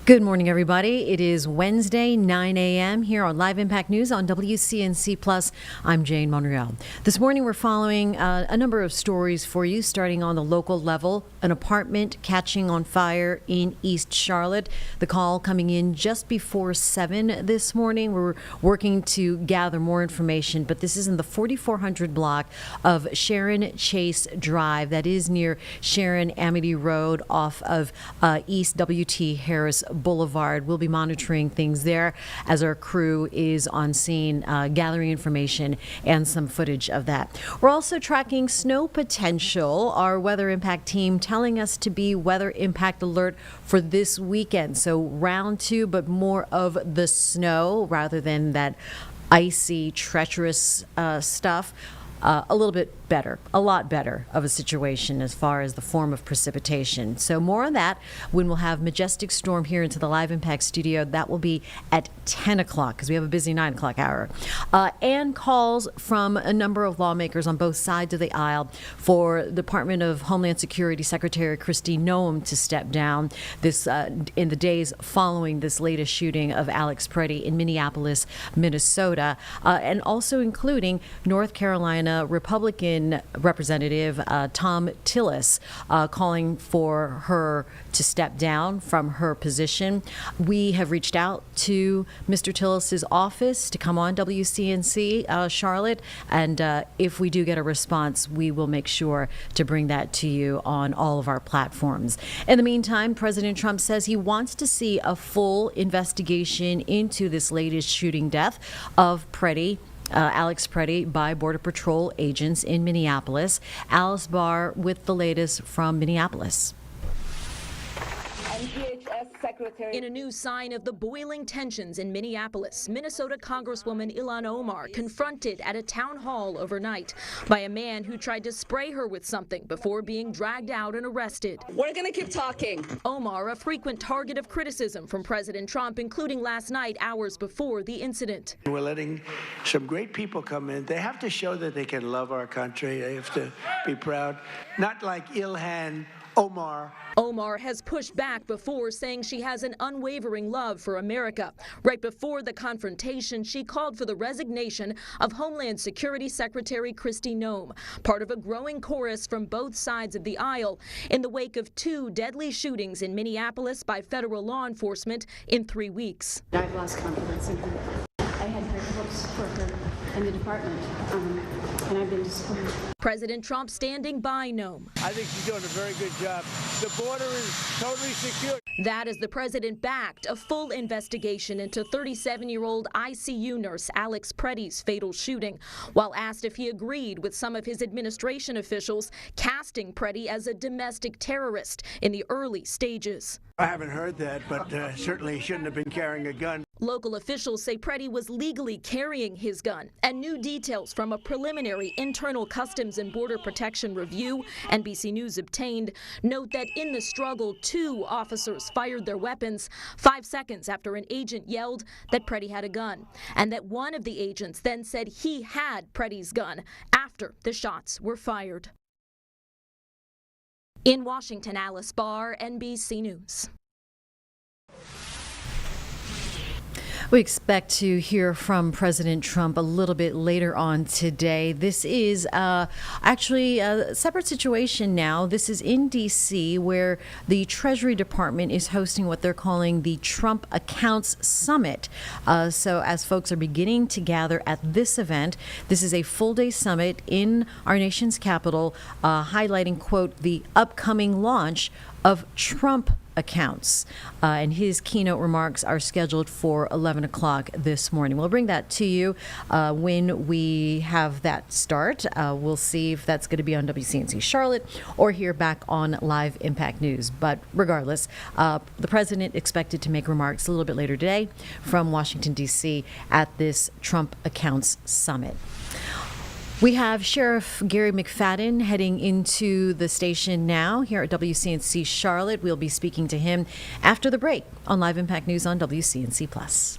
Good morning, everybody. It is Wednesday, 9 a.m. here on Live Impact News on WCNC Plus. I'm Jane Monreal. This morning, we're following a number of stories for you, starting on the local level. An apartment catching on fire in East Charlotte. The call coming in just before 7 this morning. We're working to gather more information, but this is in the 4400 block of Sharon Chase Drive. That is near Sharon Amity Road off of East W.T. Harris Boulevard. We'll be monitoring things there as our crew is on scene, gathering information and some footage of that. We're also tracking snow potential. Our weather impact team telling us to be weather impact alert for this weekend. So round two, but more of the snow rather than that icy, treacherous stuff. A little bit better, a lot better of a situation as far as the form of precipitation. So more on that when we'll have Majestic Storm here into the Live Impact studio. That will be at 10 o'clock because we have a busy 9 o'clock hour. And calls from a number of lawmakers on both sides of the aisle for Department of Homeland Security Secretary Kristi Noem to step down this in the days following this latest shooting of Alex Preddy in Minneapolis, Minnesota, and also including North Carolina Republican Republican Representative Tom Tillis calling for her to step down from her position. We have reached out to Mr. Tillis's office to come on WCNC Charlotte, and if we do get a response, we will make sure to bring that to you on all of our platforms. In the meantime, President Trump says he wants to see a full investigation into this latest shooting death of Alex Preddy by Border Patrol agents in Minneapolis. Alice Barr with the latest from Minneapolis. In a new sign of the boiling tensions in Minneapolis, Minnesota Congresswoman Ilhan Omar confronted at a town hall overnight by a man who tried to spray her with something before being dragged out and arrested. We're going to keep talking. Omar, a frequent target of criticism from President Trump, including last night, hours before the incident. We're letting some great people come in. They have to show that they can love our country. They have to be proud. Not like Ilhan Omar. Omar has pushed back before, saying she has an unwavering love for America. Right before the confrontation, she called for the resignation of Homeland Security Secretary Kristi Noem, part of a growing chorus from both sides of the aisle in the wake of 2 deadly shootings in Minneapolis by federal law enforcement in 3 weeks. I've lost confidence in her. I had great hopes for her in the department, and I've been disappointed. President Trump standing by Noem. I think she's doing a very good job. The border is totally secure. That as the president backed a full investigation into 37-year-old ICU nurse Alex Preddy's fatal shooting, while asked if he agreed with some of his administration officials casting Preddy as a domestic terrorist in the early stages. I haven't heard that, but certainly he shouldn't have been carrying a gun. Local officials say Preddy was legally carrying his gun, and new details from a preliminary internal Customs and Border Protection review NBC News obtained note that in the struggle, 2 officers fired their weapons 5 seconds after an agent yelled that Preddy had a gun, and that one of the agents then said he had Preddy's gun after the shots were fired. In Washington, Alice Barr, NBC News. We expect to hear from President Trump a little bit later on today. This is actually a separate situation now. This is in D.C., where the Treasury Department is hosting what they're calling the Trump Accounts Summit. So as folks are beginning to gather at this event, this is a full-day summit in our nation's capital, highlighting, quote, the upcoming launch of Trump accounts. And his keynote remarks are scheduled for 11 o'clock this morning. We'll bring that to you when we have that start. We'll see if that's going to be on WCNC Charlotte or here back on Live Impact News. But regardless, the president expected to make remarks a little bit later today from Washington, D.C. at this Trump Accounts Summit. We have Sheriff Gary McFadden heading into the station now here at WCNC Charlotte. We'll be speaking to him after the break on Live Impact News on WCNC Plus.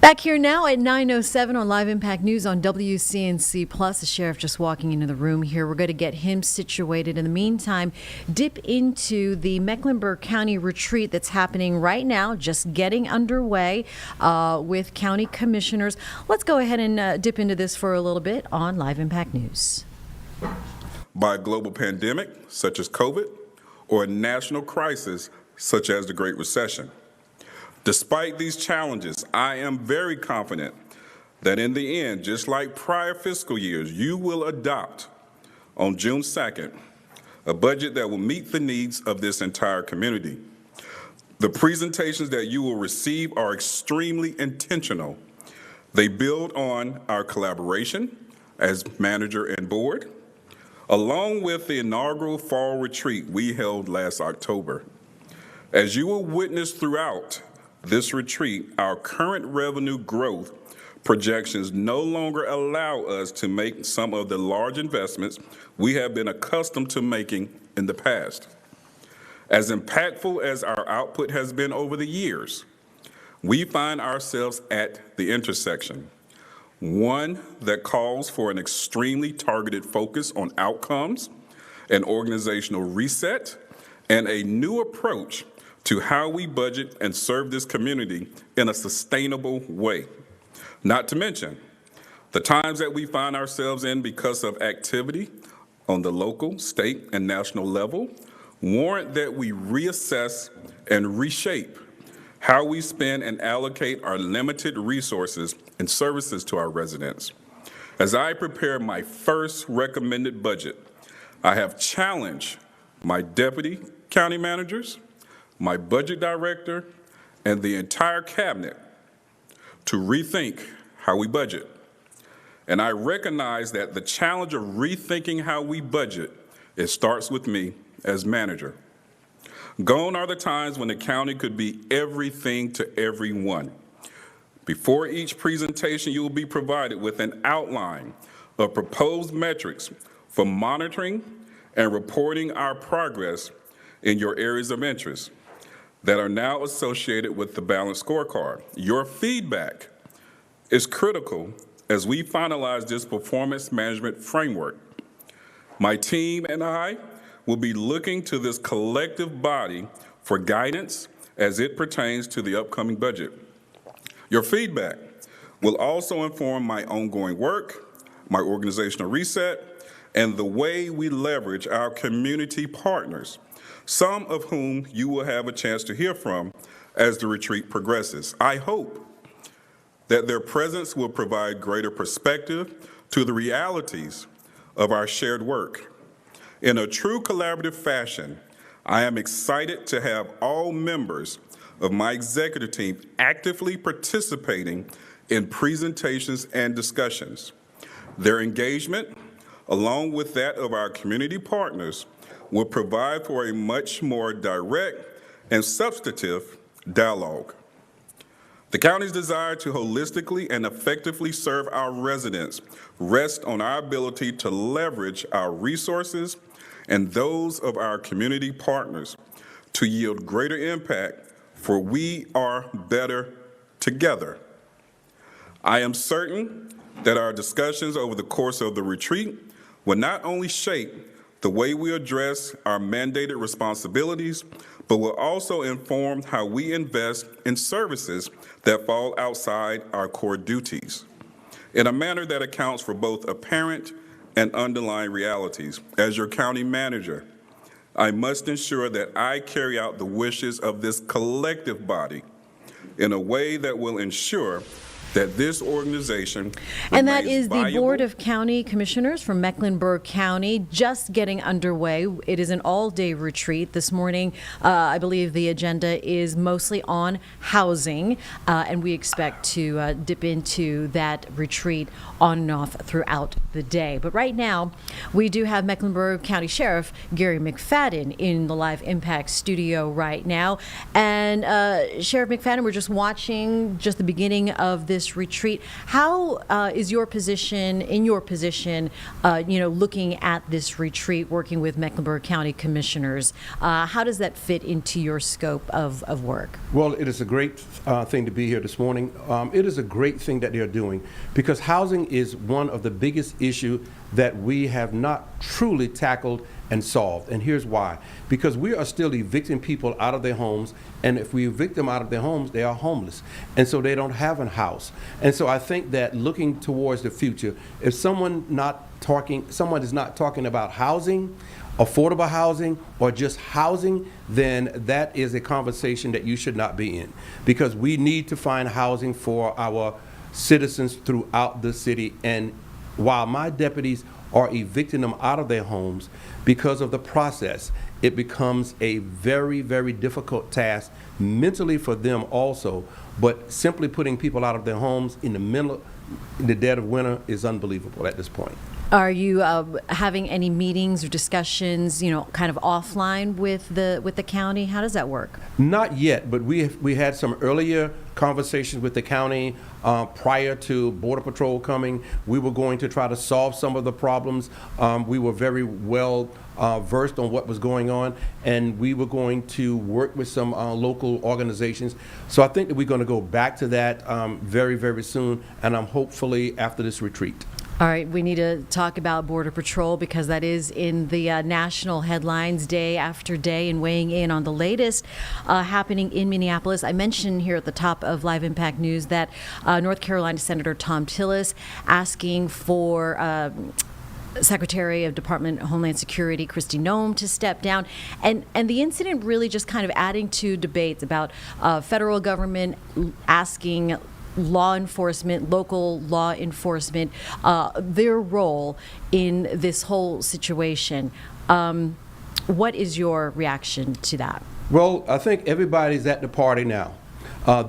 Back here now at 9:07 on Live Impact News on WCNC Plus. The sheriff just walking into the room here. We're going to get him situated. In the meantime, dip into the Mecklenburg County retreat that's happening right now, just getting underway with county commissioners. Let's go ahead and dip into this for a little bit on Live Impact News. By a global pandemic such as COVID or a national crisis such as the Great Recession. Despite these challenges, I am very confident that in the end, just like prior fiscal years, you will adopt on June 2nd a budget that will meet the needs of this entire community. The presentations that you will receive are extremely intentional. They build on our collaboration as manager and board, along with the inaugural fall retreat we held last October. As you will witness throughout this retreat, our current revenue growth projections no longer allow us to make some of the large investments we have been accustomed to making in the past. As impactful as our output has been over the years, we find ourselves at the intersection, one that calls for an extremely targeted focus on outcomes, an organizational reset, and a new approach to how we budget and serve this community in a sustainable way. Not to mention the times that we find ourselves in because of activity on the local, state, and national level warrant that we reassess and reshape how we spend and allocate our limited resources and services to our residents. As I prepare my first recommended budget, I have challenged my deputy county managers, my budget director, and the entire cabinet to rethink how we budget. And I recognize that the challenge of rethinking how we budget, it starts with me as manager. Gone are the times when the county could be everything to everyone. Before each presentation, you will be provided with an outline of proposed metrics for monitoring and reporting our progress in your areas of interest that are now associated with the balanced scorecard. Your feedback is critical as we finalize this performance management framework. My team and I will be looking to this collective body for guidance as it pertains to the upcoming budget. Your feedback will also inform my ongoing work, my organizational reset, and the way we leverage our community partners, some of whom you will have a chance to hear from as the retreat progresses. I hope that their presence will provide greater perspective to the realities of our shared work. In a true collaborative fashion, I am excited to have all members of my executive team actively participating in presentations and discussions. Their engagement, along with that of our community partners, will provide for a much more direct and substantive dialogue. The county's desire to holistically and effectively serve our residents rests on our ability to leverage our resources and those of our community partners to yield greater impact, for we are better together. I am certain that our discussions over the course of the retreat will not only shape the way we address our mandated responsibilities, but will also inform how we invest in services that fall outside our core duties in a manner that accounts for both apparent and underlying realities. As your county manager, I must ensure that I carry out the wishes of this collective body in a way that will ensure that this organization and that is the viable. Board of County Commissioners from Mecklenburg County just getting underway. It is an all-day retreat. This morning, I believe the agenda is mostly on housing, and we expect to dip into that retreat on and off throughout the day. But right now, we do have Mecklenburg County Sheriff Gary McFadden in the Live Impact studio right now. And Sheriff McFadden, we're just watching just the beginning of this this retreat. How is your position, looking at this retreat, working with Mecklenburg County commissioners? How does that fit into your scope of work? Well, it is a great thing to be here this morning. It is a great thing that they're doing because housing is one of the biggest issues that we have not truly tackled and solved. And here's why. Because we are still evicting people out of their homes, and if we evict them out of their homes, they are homeless. And so they don't have a house. And so I think that looking towards the future, if someone is not talking about housing, affordable housing, or just housing, then that is a conversation that you should not be in. Because we need to find housing for our citizens throughout the city. And while my deputies are evicting them out of their homes because of the process, it becomes a very, very difficult task mentally for them also. But simply putting people out of their homes in the dead of winter is unbelievable at this point. Are you having any meetings or discussions, kind of offline with the county? How does that work? Not yet, but we had some earlier conversations with the county prior to Border Patrol coming. We were going to try to solve some of the problems. We were very well versed on what was going on, and we were going to work with some local organizations. So I think that we're going to go back to that very, very soon, and hopefully after this retreat. All right, we need to talk about Border Patrol because that is in the national headlines day after day, and weighing in on the latest happening in Minneapolis. I mentioned here at the top of Live Impact News that North Carolina Senator Tom Tillis asking for Secretary of Department of Homeland Security Kristi Noem to step down, and the incident really just kind of adding to debates about federal government asking law enforcement, local law enforcement, their role in this whole situation. What is your reaction to that? Well, I think everybody's at the party now.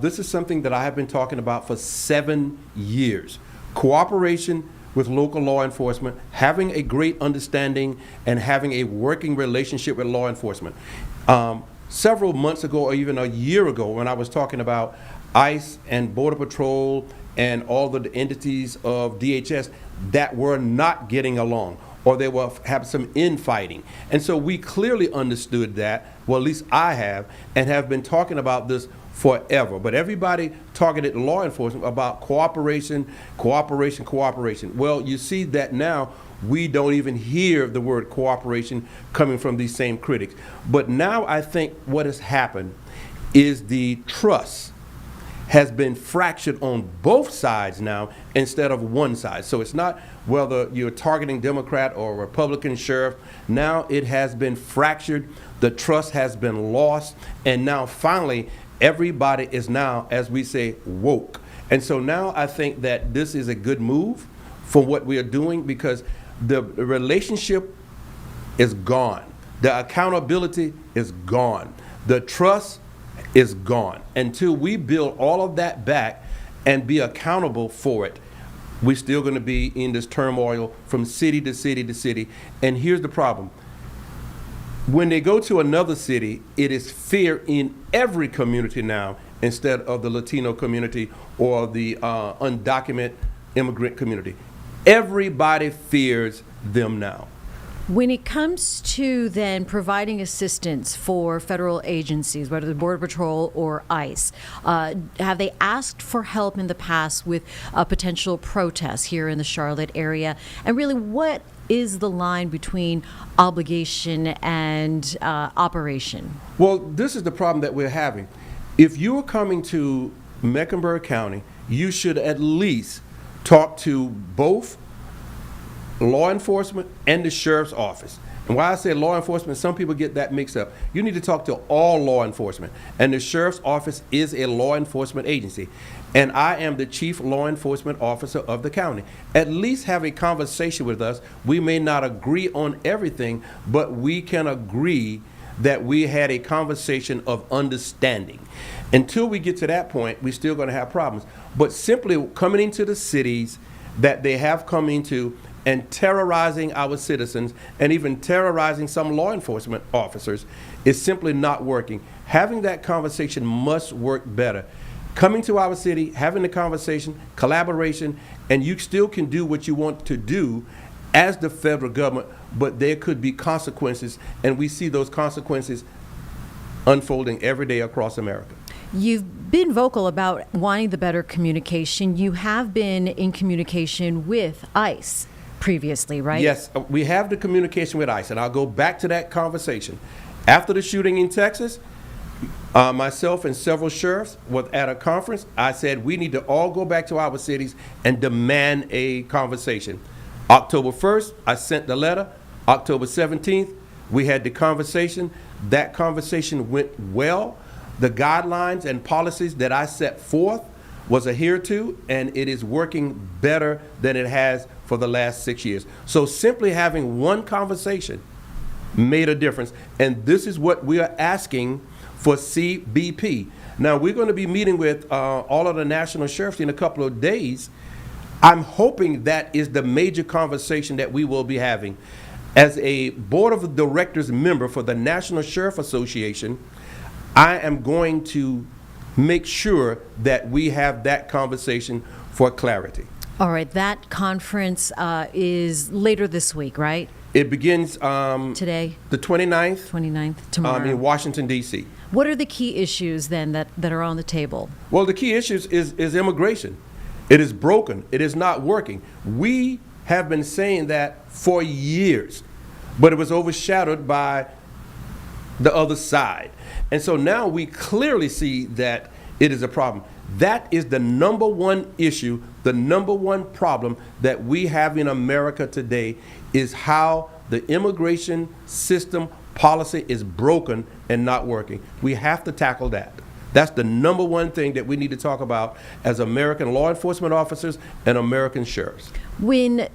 This is something that I have been talking about for 7 years. Cooperation with local law enforcement, having a great understanding, and having a working relationship with law enforcement. Several months ago, or even a year ago, when I was talking about ICE and Border Patrol and all the entities of DHS that were not getting along, or they were have some infighting. And so we clearly understood that, well, at least I have, and have been talking about this forever. But everybody targeted law enforcement about cooperation. Well, you see that now we don't even hear the word cooperation coming from these same critics. But now I think what has happened is the trust has been fractured on both sides now instead of one side. So it's not whether you're targeting Democrat or Republican sheriff. Now it has been fractured. The trust has been lost. And now finally, everybody is now, as we say, woke. And so now I think that this is a good move for what we are doing because the relationship is gone. The accountability is gone. The trust is gone. Until we build all of that back and be accountable for it, we're still going to be in this turmoil from city to city to city. And here's the problem. When they go to another city, it is fear in every community now instead of the Latino community or the undocumented immigrant community. Everybody fears them now. When it comes to then providing assistance for federal agencies, whether the Border Patrol or ICE, have they asked for help in the past with potential protests here in the Charlotte area? And really, what is the line between obligation and operation? Well, this is the problem that we're having. If you are coming to Mecklenburg County, you should at least talk to both law enforcement and the sheriff's office. And why I say law enforcement, some people get that mixed up. You need to talk to all law enforcement. And the sheriff's office is a law enforcement agency. And I am the chief law enforcement officer of the county. At least have a conversation with us. We may not agree on everything, but we can agree that we had a conversation of understanding. Until we get to that point, we're still going to have problems. But simply coming into the cities that they have come into and terrorizing our citizens and even terrorizing some law enforcement officers is simply not working. Having that conversation must work better. coming to our city, having the conversation, collaboration, and you still can do what you want to do as the federal government, but there could be consequences, and we see those consequences unfolding every day across America. You've been vocal about wanting the better communication. You have been in communication with ICE previously, right? Yes, we have the communication with ICE, and I'll go back to that conversation. After the shooting in Texas, myself and several sheriffs were at a conference. I said we need to all go back to our cities and demand a conversation. October 1st, I sent the letter. October 17th, we had the conversation. That conversation went well. The guidelines and policies that I set forth was adhered to, and it is working better than it has for the last 6 years. So simply having one conversation made a difference, and this is what we are asking for CBP. Now, we're going to be meeting with all of the national sheriffs in a couple of days. I'm hoping that is the major conversation that we will be having. As a board of directors member for the National Sheriff Association, I am going to make sure that we have that conversation for clarity. All right, that conference is later this week, right? It begins Today, the 29th 29th, tomorrow. in Washington, D.C. What are the key issues then that are on the table? Well, the key issues is immigration. It is broken. It is not working. We have been saying that for years, but it was overshadowed by the other side. And so now we clearly see that it is a problem. That is the number one issue, the number one problem that we have in America today is how the immigration system policy is broken and not working. We have to tackle that. That's the number one thing that we need to talk about as American law enforcement officers and American sheriffs. When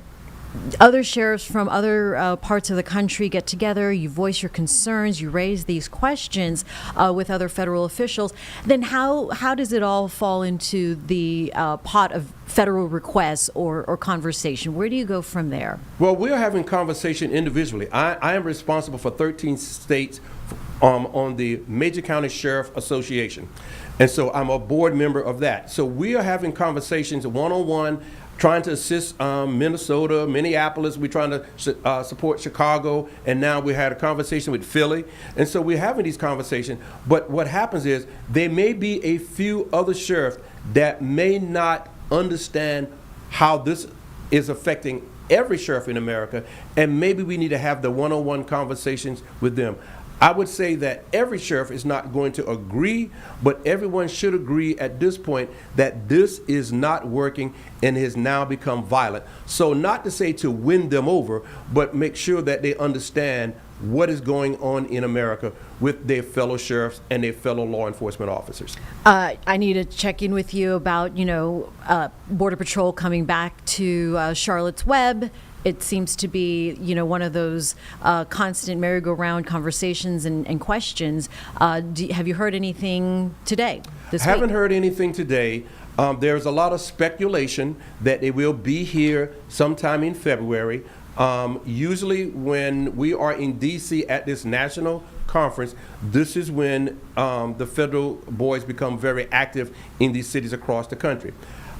other sheriffs from other parts of the country get together, you voice your concerns, you raise these questions with other federal officials, then how does it all fall into the pot of federal requests or conversation? Where do you go from there? Well, we're having conversation individually. I am responsible for 13 states on the Major County Sheriff Association. And so I'm a board member of that. So we are having conversations one-on-one, trying to assist Minnesota, Minneapolis. We're trying to support Chicago, and now we had a conversation with Philly. And so we're having these conversations, but what happens is there may be a few other sheriffs that may not understand how this is affecting every sheriff in America, and maybe we need to have the one-on-one conversations with them. I would say that every sheriff is not going to agree, but everyone should agree at this point that this is not working and has now become violent. So not to say to win them over, but make sure that they understand what is going on in America with their fellow sheriffs and their fellow law enforcement officers. I need to check in with you about, Border Patrol coming back to Charlotte's Web. It seems to be, one of those constant merry-go-round conversations and questions. Have you heard anything today, this week? Haven't heard anything today. There's a lot of speculation that they will be here sometime in February. Usually when we are in D.C. at this national conference, this is when the federal boys become very active in these cities across the country.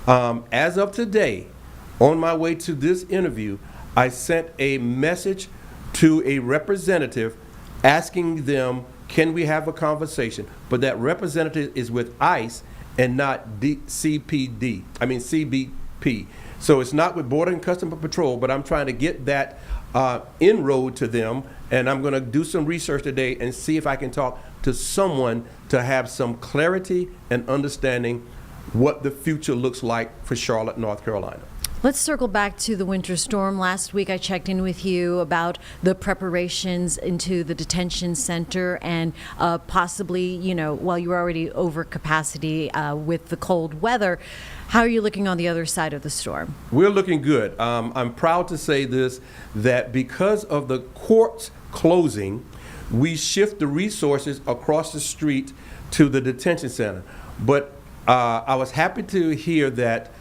As of today, on my way to this interview, I sent a message to a representative asking them, can we have a conversation? But that representative is with ICE and not CBP. So it's not with Border and Customs Patrol, but I'm trying to get that inroad to them, and I'm going to do some research today and see if I can talk to someone to have some clarity and understanding what the future looks like for Charlotte, North Carolina. Let's circle back to the winter storm. Last week I checked in with you about the preparations into the detention center and possibly, while you were already over capacity with the cold weather, how are you looking on the other side of the storm? We're looking good. I'm proud to say this, that because of the courts closing, we shift the resources across the street to the detention center. But I was happy to hear that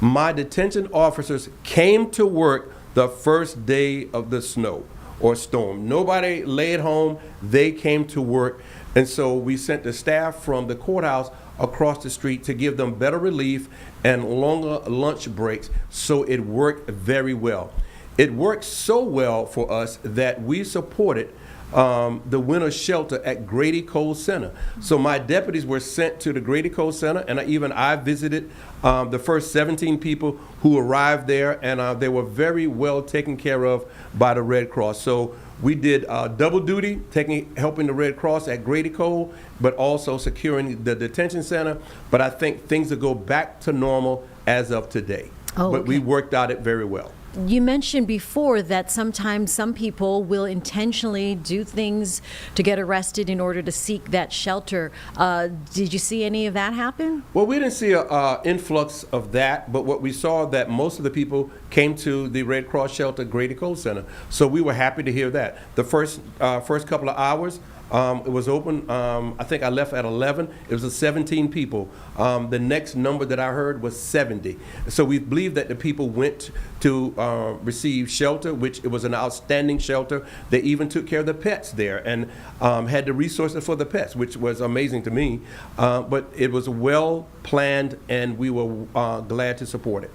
my detention officers came to work the first day of the snow or storm. Nobody lay at home. They came to work. And so we sent the staff from the courthouse across the street to give them better relief and longer lunch breaks, so it worked very well. It worked so well for us that we supported the winter shelter at Grady Cole Center. So my deputies were sent to the Grady Cole Center, and I visited the first 17 people who arrived there, and they were very well taken care of by the Red Cross. So we did double duty, helping the Red Cross at Grady Cole, but also securing the detention center. But I think things will go back to normal as of today. Oh, but okay. we worked out it very well. You mentioned before that sometimes some people will intentionally do things to get arrested in order to seek that shelter. Did you see any of that happen? Well, we didn't see an influx of that, but what we saw that most of the people came to the Red Cross shelter, Grady Cole Center. So we were happy to hear that. The first couple of hours, it was open. I think I left at 11. It was 17 people. The next number that I heard was 70. So we believe that the people went to receive shelter, which it was an outstanding shelter. They even took care of the pets there and had the resources for the pets, which was amazing to me. But it was well planned, and we were glad to support it.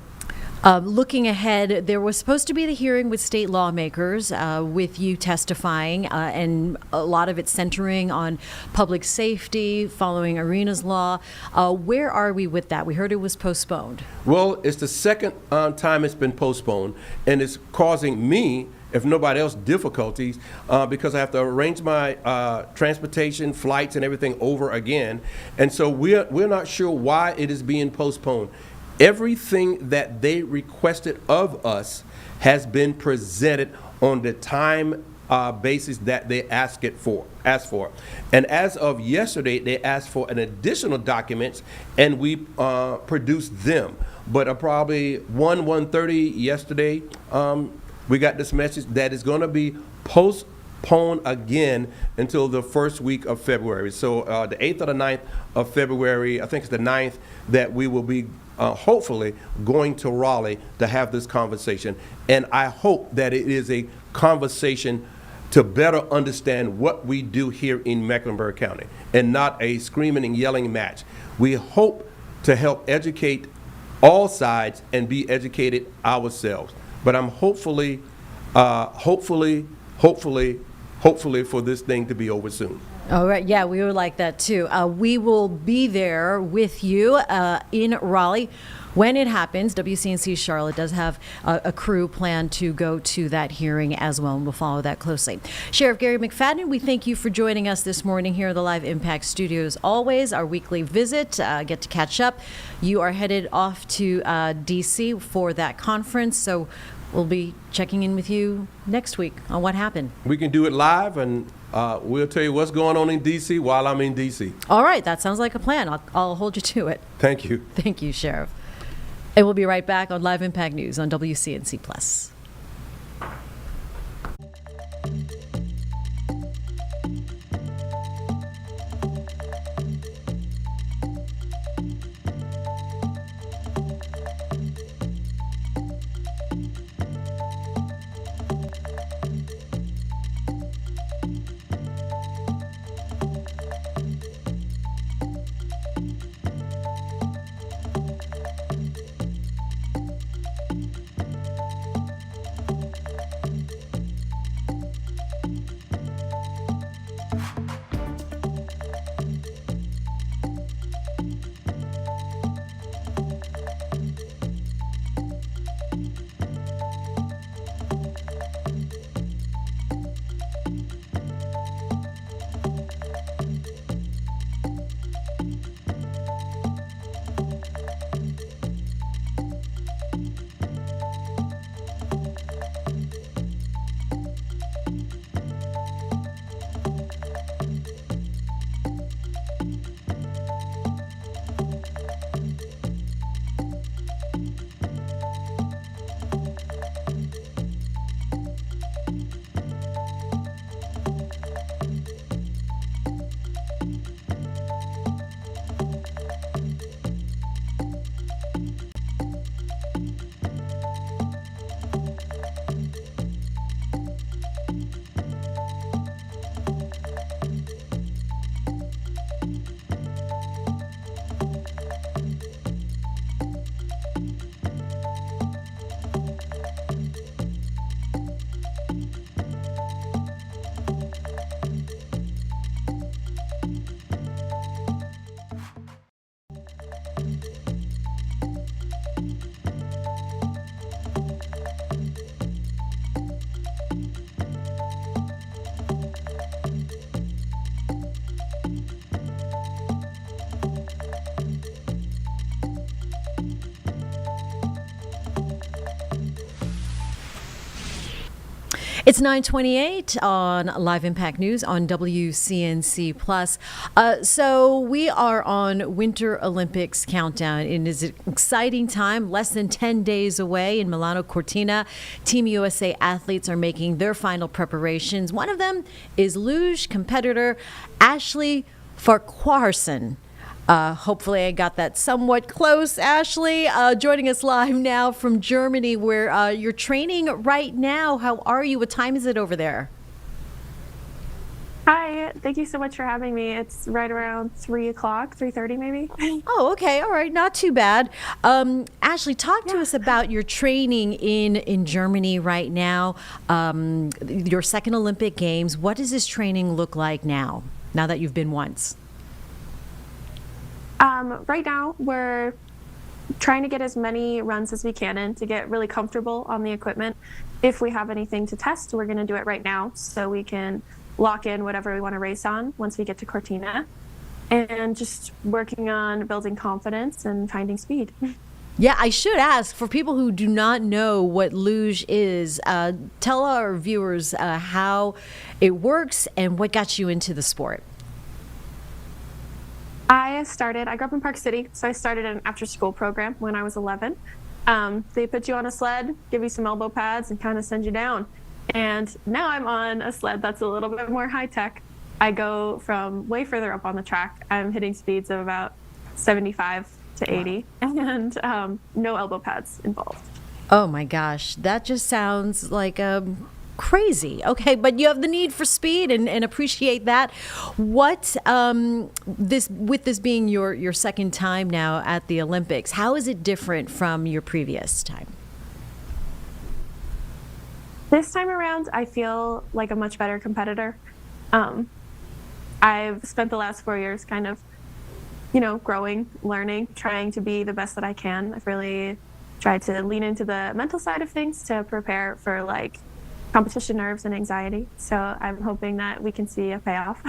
Looking ahead, there was supposed to be the hearing with state lawmakers, with you testifying, and a lot of it centering on public safety following Arena's law. Where are we with that? We heard it was postponed. Well, it's the second time it's been postponed, and it's causing me, if nobody else, difficulties because I have to arrange my transportation, flights, and everything over again. And so we're not sure why it is being postponed. Everything that they requested of us has been presented on the time basis that they asked for. And as of yesterday, they asked for an additional documents, and we produced them. But probably 1:30 yesterday, we got this message that is going to be postponed again until the first week of February. So the 8th or the 9th of February, I think it's the 9th, that we will be hopefully going to Raleigh to have this conversation. And I hope that it is a conversation to better understand what we do here in Mecklenburg County and not a screaming and yelling match. We hope to help educate all sides and be educated ourselves. But I'm hopefully for this thing to be over soon. All right. Yeah, we would like that too. We will be there with you in Raleigh when it happens. WCNC Charlotte does have a crew planned to go to that hearing as well, and we'll follow that closely. Sheriff Gary McFadden, we thank you for joining us this morning here at the Live Impact Studios. Always our weekly visit, get to catch up. You are headed off to D.C. for that conference, so we'll be checking in with you next week on what happened. We can do it live, and we'll tell you what's going on in D.C. while I'm in D.C. All right, that sounds like a plan. I'll hold you to it. Thank you. Thank you, Sheriff. And we'll be right back on Live Impact News on WCNC Plus. It's 9:28 on Live Impact News on WCNC Plus. So we are on Winter Olympics countdown. It is an exciting time, less than 10 days away in Milano Cortina. Team USA athletes are making their final preparations. One of them is luge competitor Ashley Farquharson. Hopefully I got that somewhat close. Ashley, joining us live now from Germany, where you're training right now. How are you? What time is it over there? Hi, thank you so much for having me. It's right around 3 o'clock, 3:30 maybe. Oh, okay. All right. Not too bad. Ashley, talk to us about your training in Germany right now, your second Olympic Games. What does this training look like now that you've been once? Right now, we're trying to get as many runs as we can in to get really comfortable on the equipment. If we have anything to test, we're going to do it right now so we can lock in whatever we want to race on once we get to Cortina. And just working on building confidence and finding speed. Yeah, I should ask, for people who do not know what luge is, tell our viewers how it works and what got you into the sport. I grew up in Park City, so I started an after-school program when I was 11. They put you on a sled, give you some elbow pads, and kind of send you down. And now I'm on a sled that's a little bit more high-tech. I go from way further up on the track. I'm hitting speeds of about 75 to 80, and no elbow pads involved. Oh my gosh, that just sounds like crazy. Okay, but you have the need for speed and appreciate that. What this being your second time now at the Olympics, how is it different from your previous time? This time around, I feel like a much better competitor. I've spent the last 4 years kind of, growing, learning, trying to be the best that I can. I've really tried to lean into the mental side of things to prepare for competition nerves and anxiety. So I'm hoping that we can see a payoff.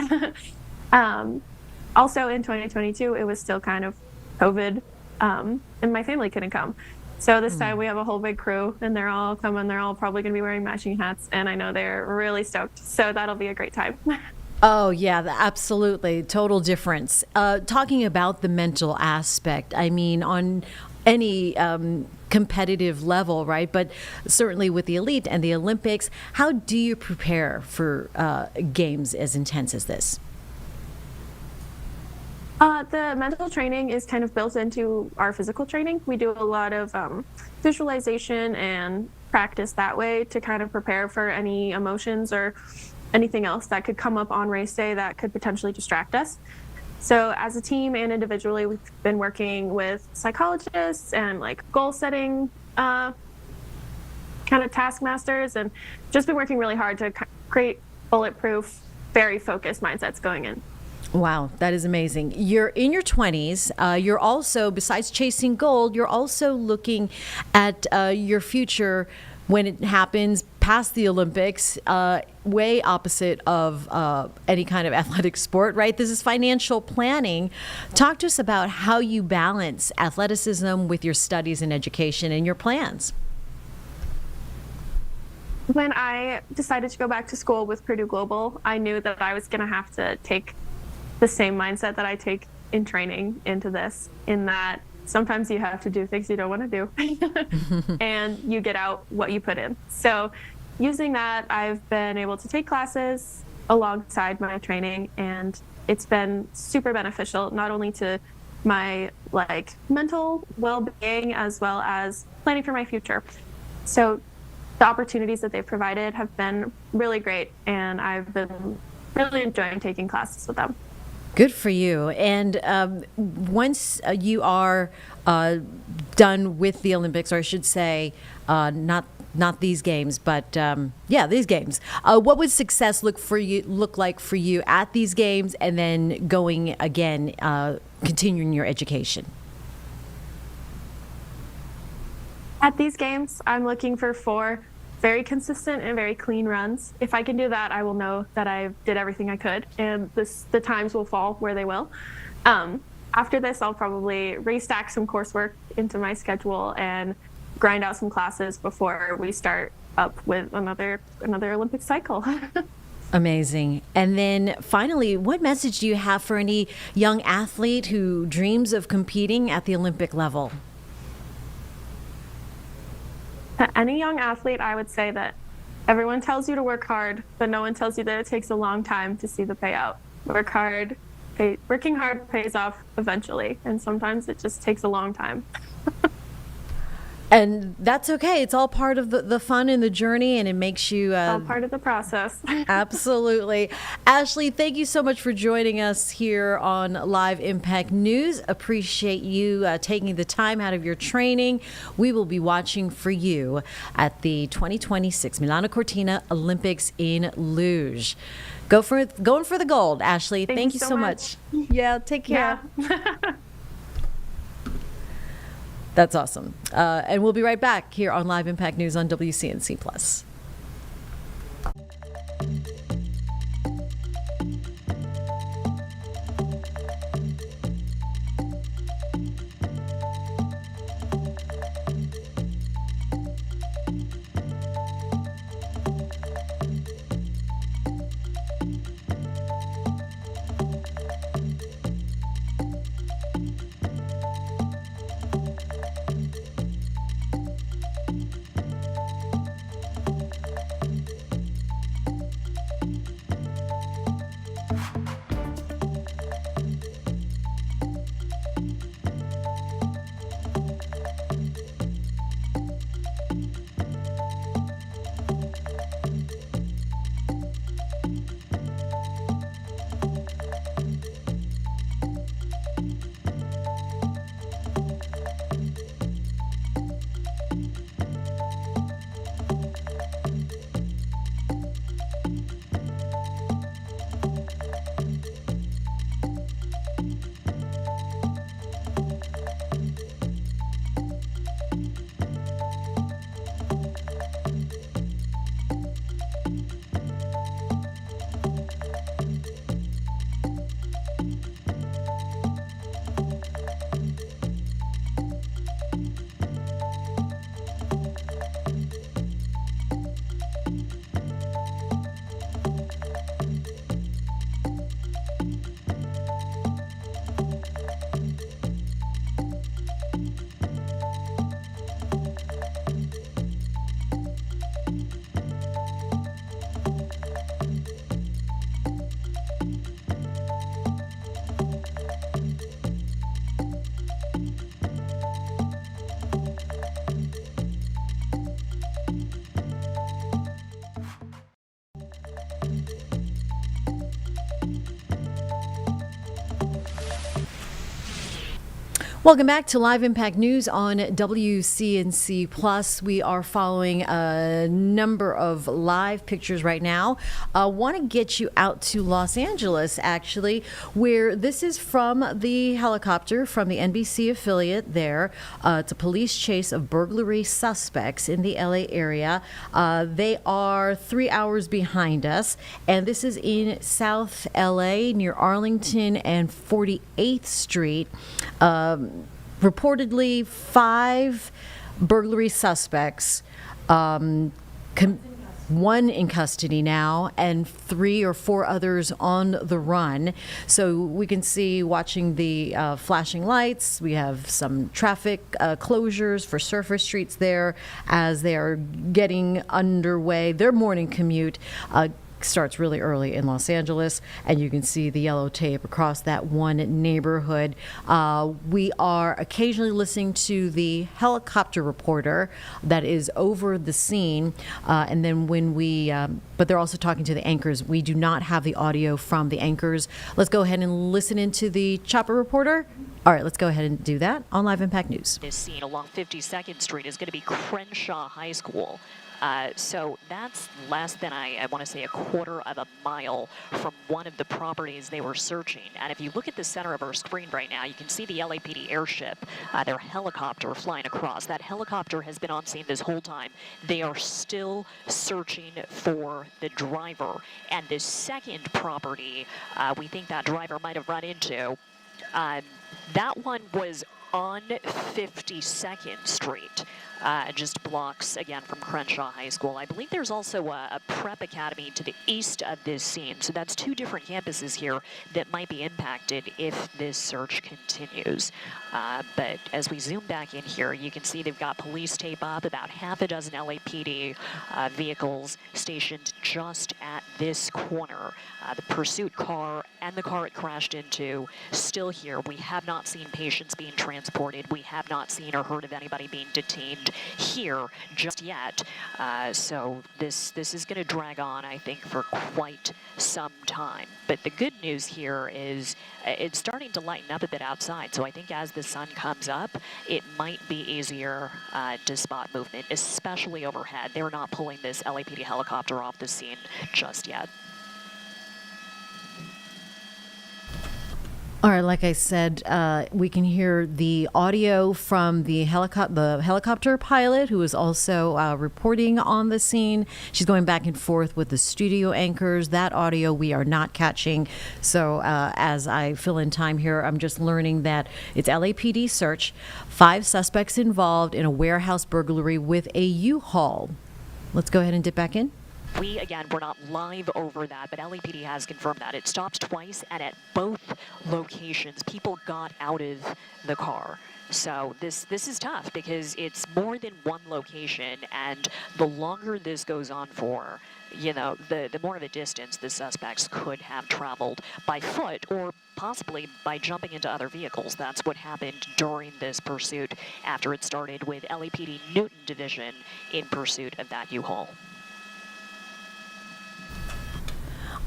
Also in 2022, it was still kind of COVID, and my family couldn't come. So this time we have a whole big crew, and they're all coming. They're all probably going to be wearing matching hats, and I know they're really stoked. So that'll be a great time. Oh, yeah, absolutely. Total difference. Talking about the mental aspect, I mean, on any competitive level, right? But certainly with the elite and the Olympics, how do you prepare for games as intense as this? The mental training is kind of built into our physical training. We do a lot of visualization and practice that way to kind of prepare for any emotions or anything else that could come up on race day that could potentially distract us. So as a team and individually, we've been working with psychologists and goal setting kind of taskmasters, and just been working really hard to create bulletproof, very focused mindsets going in. Wow, that is amazing. You're in your 20s. You're also, besides chasing gold, you're also looking at your future when it happens past the Olympics, way opposite of any kind of athletic sport, right? This is financial planning. Talk to us about how you balance athleticism with your studies and education and your plans. When I decided to go back to school with Purdue Global, I knew that I was going to have to take the same mindset that I take in training into this, in that sometimes you have to do things you don't want to do and you get out what you put in. So using that, I've been able to take classes alongside my training, and it's been super beneficial, not only to my mental well-being as well as planning for my future. So the opportunities that they've provided have been really great, and I've been really enjoying taking classes with them. Good for you. And once you are done with the Olympics, or I should say, not these games, but these games. What would success look like for you at these games, and then going again, continuing your education? At these games, I'm looking for 4 very consistent and very clean runs. If I can do that, I will know that I did everything I could, and the times will fall where they will. After this, I'll probably restack some coursework into my schedule and grind out some classes before we start up with another Olympic cycle. Amazing. And then finally, what message do you have for any young athlete who dreams of competing at the Olympic level? To any young athlete, I would say that everyone tells you to work hard, but no one tells you that it takes a long time to see the payout. Work hard. Working hard pays off eventually, and sometimes it just takes a long time. And that's okay. It's all part of the fun and the journey, and it makes you... all part of the process. Absolutely. Ashley, thank you so much for joining us here on Live Impact News. Appreciate you taking the time out of your training. We will be watching for you at the 2026 Milano Cortina Olympics in luge. Going for the gold, Ashley. Thank you so much. Yeah, take care. Yeah. That's awesome. And we'll be right back here on Live Impact News on WCNC Plus. Welcome back to Live Impact News on WCNC Plus. We are following a number of live pictures right now. Want to get you out to Los Angeles, actually, where this is from the helicopter from the NBC affiliate there. It's a police chase of burglary suspects in the LA area. They are 3 hours behind us, and this is in South LA near Arlington and 48th Street. Reportedly 5 burglary suspects, one in custody now, and 3 or 4 others on the run. So we can see, watching the flashing lights, we have some traffic closures for surface streets there as they are getting underway. Their morning commute starts really early in Los Angeles, and you can see the yellow tape across that one neighborhood. We are occasionally listening to the helicopter reporter that is over the scene, and then when we, but they're also talking to the anchors. We do not have the audio from the anchors. Let's go ahead and listen into the chopper reporter. All right, let's go ahead and do that on Live Impact News. This scene along 52nd Street is going to be Crenshaw High School. So that's less than, I want to say, a quarter of a mile from one of the properties they were searching. And if you look at the center of our screen right now, you can see the LAPD airship, their helicopter flying across. That helicopter has been on scene this whole time. They are still searching for the driver. And the second property we think that driver might have run into, that one was on 52nd Street. Just blocks, again, from Crenshaw High School. I believe there's also a prep academy to the east of this scene. So that's two different campuses here that might be impacted if this search continues. But as we zoom back in here, you can see they've got police tape up, about half a dozen LAPD vehicles stationed just at this corner. The pursuit car and the car it crashed into still here. We have not seen patients being transported. We have not seen or heard of anybody being detained here just yet. So this is going to drag on, I think, for quite some time. But the good news here is it's starting to lighten up a bit outside. So I think as the sun comes up, it might be easier to spot movement, especially overhead. They're not pulling this LAPD helicopter off the scene just yet. All right, like I said, we can hear the audio from the helicopter pilot, who is also reporting on the scene. She's going back and forth with the studio anchors. That audio we are not catching. So as I fill in time here, I'm just learning that it's LAPD search. 5 suspects involved in a warehouse burglary with a U-Haul. Let's go ahead and dip back in. We, again, we're not live over that, but LAPD has confirmed that. It stopped twice, and at both locations, people got out of the car. So this is tough because it's more than one location, and the longer this goes on for, you know, the more of a distance the suspects could have traveled by foot or possibly by jumping into other vehicles. That's what happened during this pursuit after it started with LAPD Newton Division in pursuit of that U-Haul.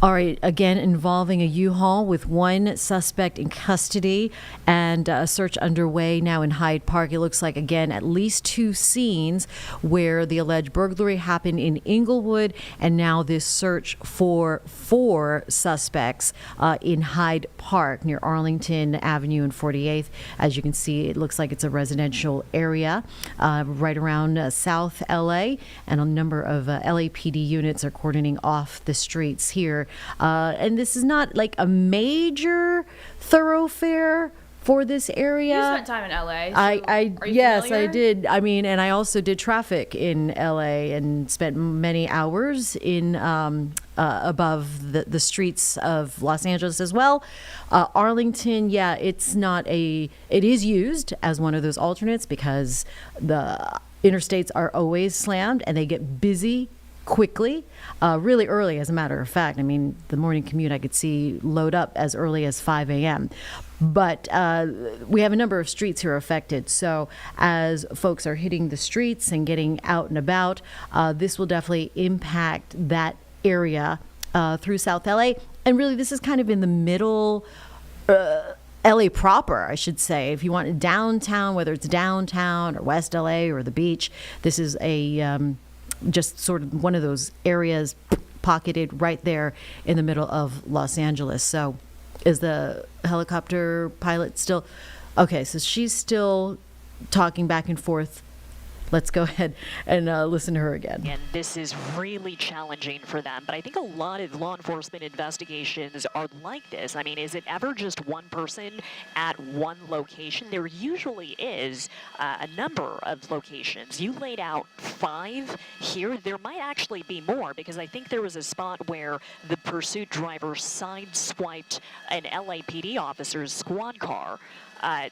All right, again, involving a U-Haul with one suspect in custody and a search underway now in Hyde Park. It looks like, again, at least 2 scenes where the alleged burglary happened in Inglewood, and now this search for 4 suspects in Hyde Park near Arlington Avenue and 48th. As you can see, it looks like it's a residential area right around South LA, and a number of LAPD units are cordoning off the streets here. And this is not like a major thoroughfare for this area. You spent time in LA. So are you yes, familiar? I did. I mean, and I also did traffic in LA and spent many hours in above the streets of Los Angeles as well. Arlington, yeah, it is used as one of those alternates because the interstates are always slammed and they get busy quickly, really early, as a matter of fact. I mean, the morning commute I could see load up as early as 5 a.m. But we have a number of streets here affected. So as folks are hitting the streets and getting out and about, this will definitely impact that area through South LA. And really, this is kind of in the middle, LA proper, I should say. If you want downtown, whether it's downtown or West LA or the beach, this is a just sort of one of those areas pocketed right there in the middle of Los Angeles. So is the helicopter pilot still? Okay, so she's still talking back and forth. Let's go ahead and listen to her again. And this is really challenging for them. But I think a lot of law enforcement investigations are like this. I mean, is it ever just one person at one location? There usually is a number of locations. You laid out 5 here. There might actually be more because I think there was a spot where the pursuit driver sideswiped an LAPD officer's squad car.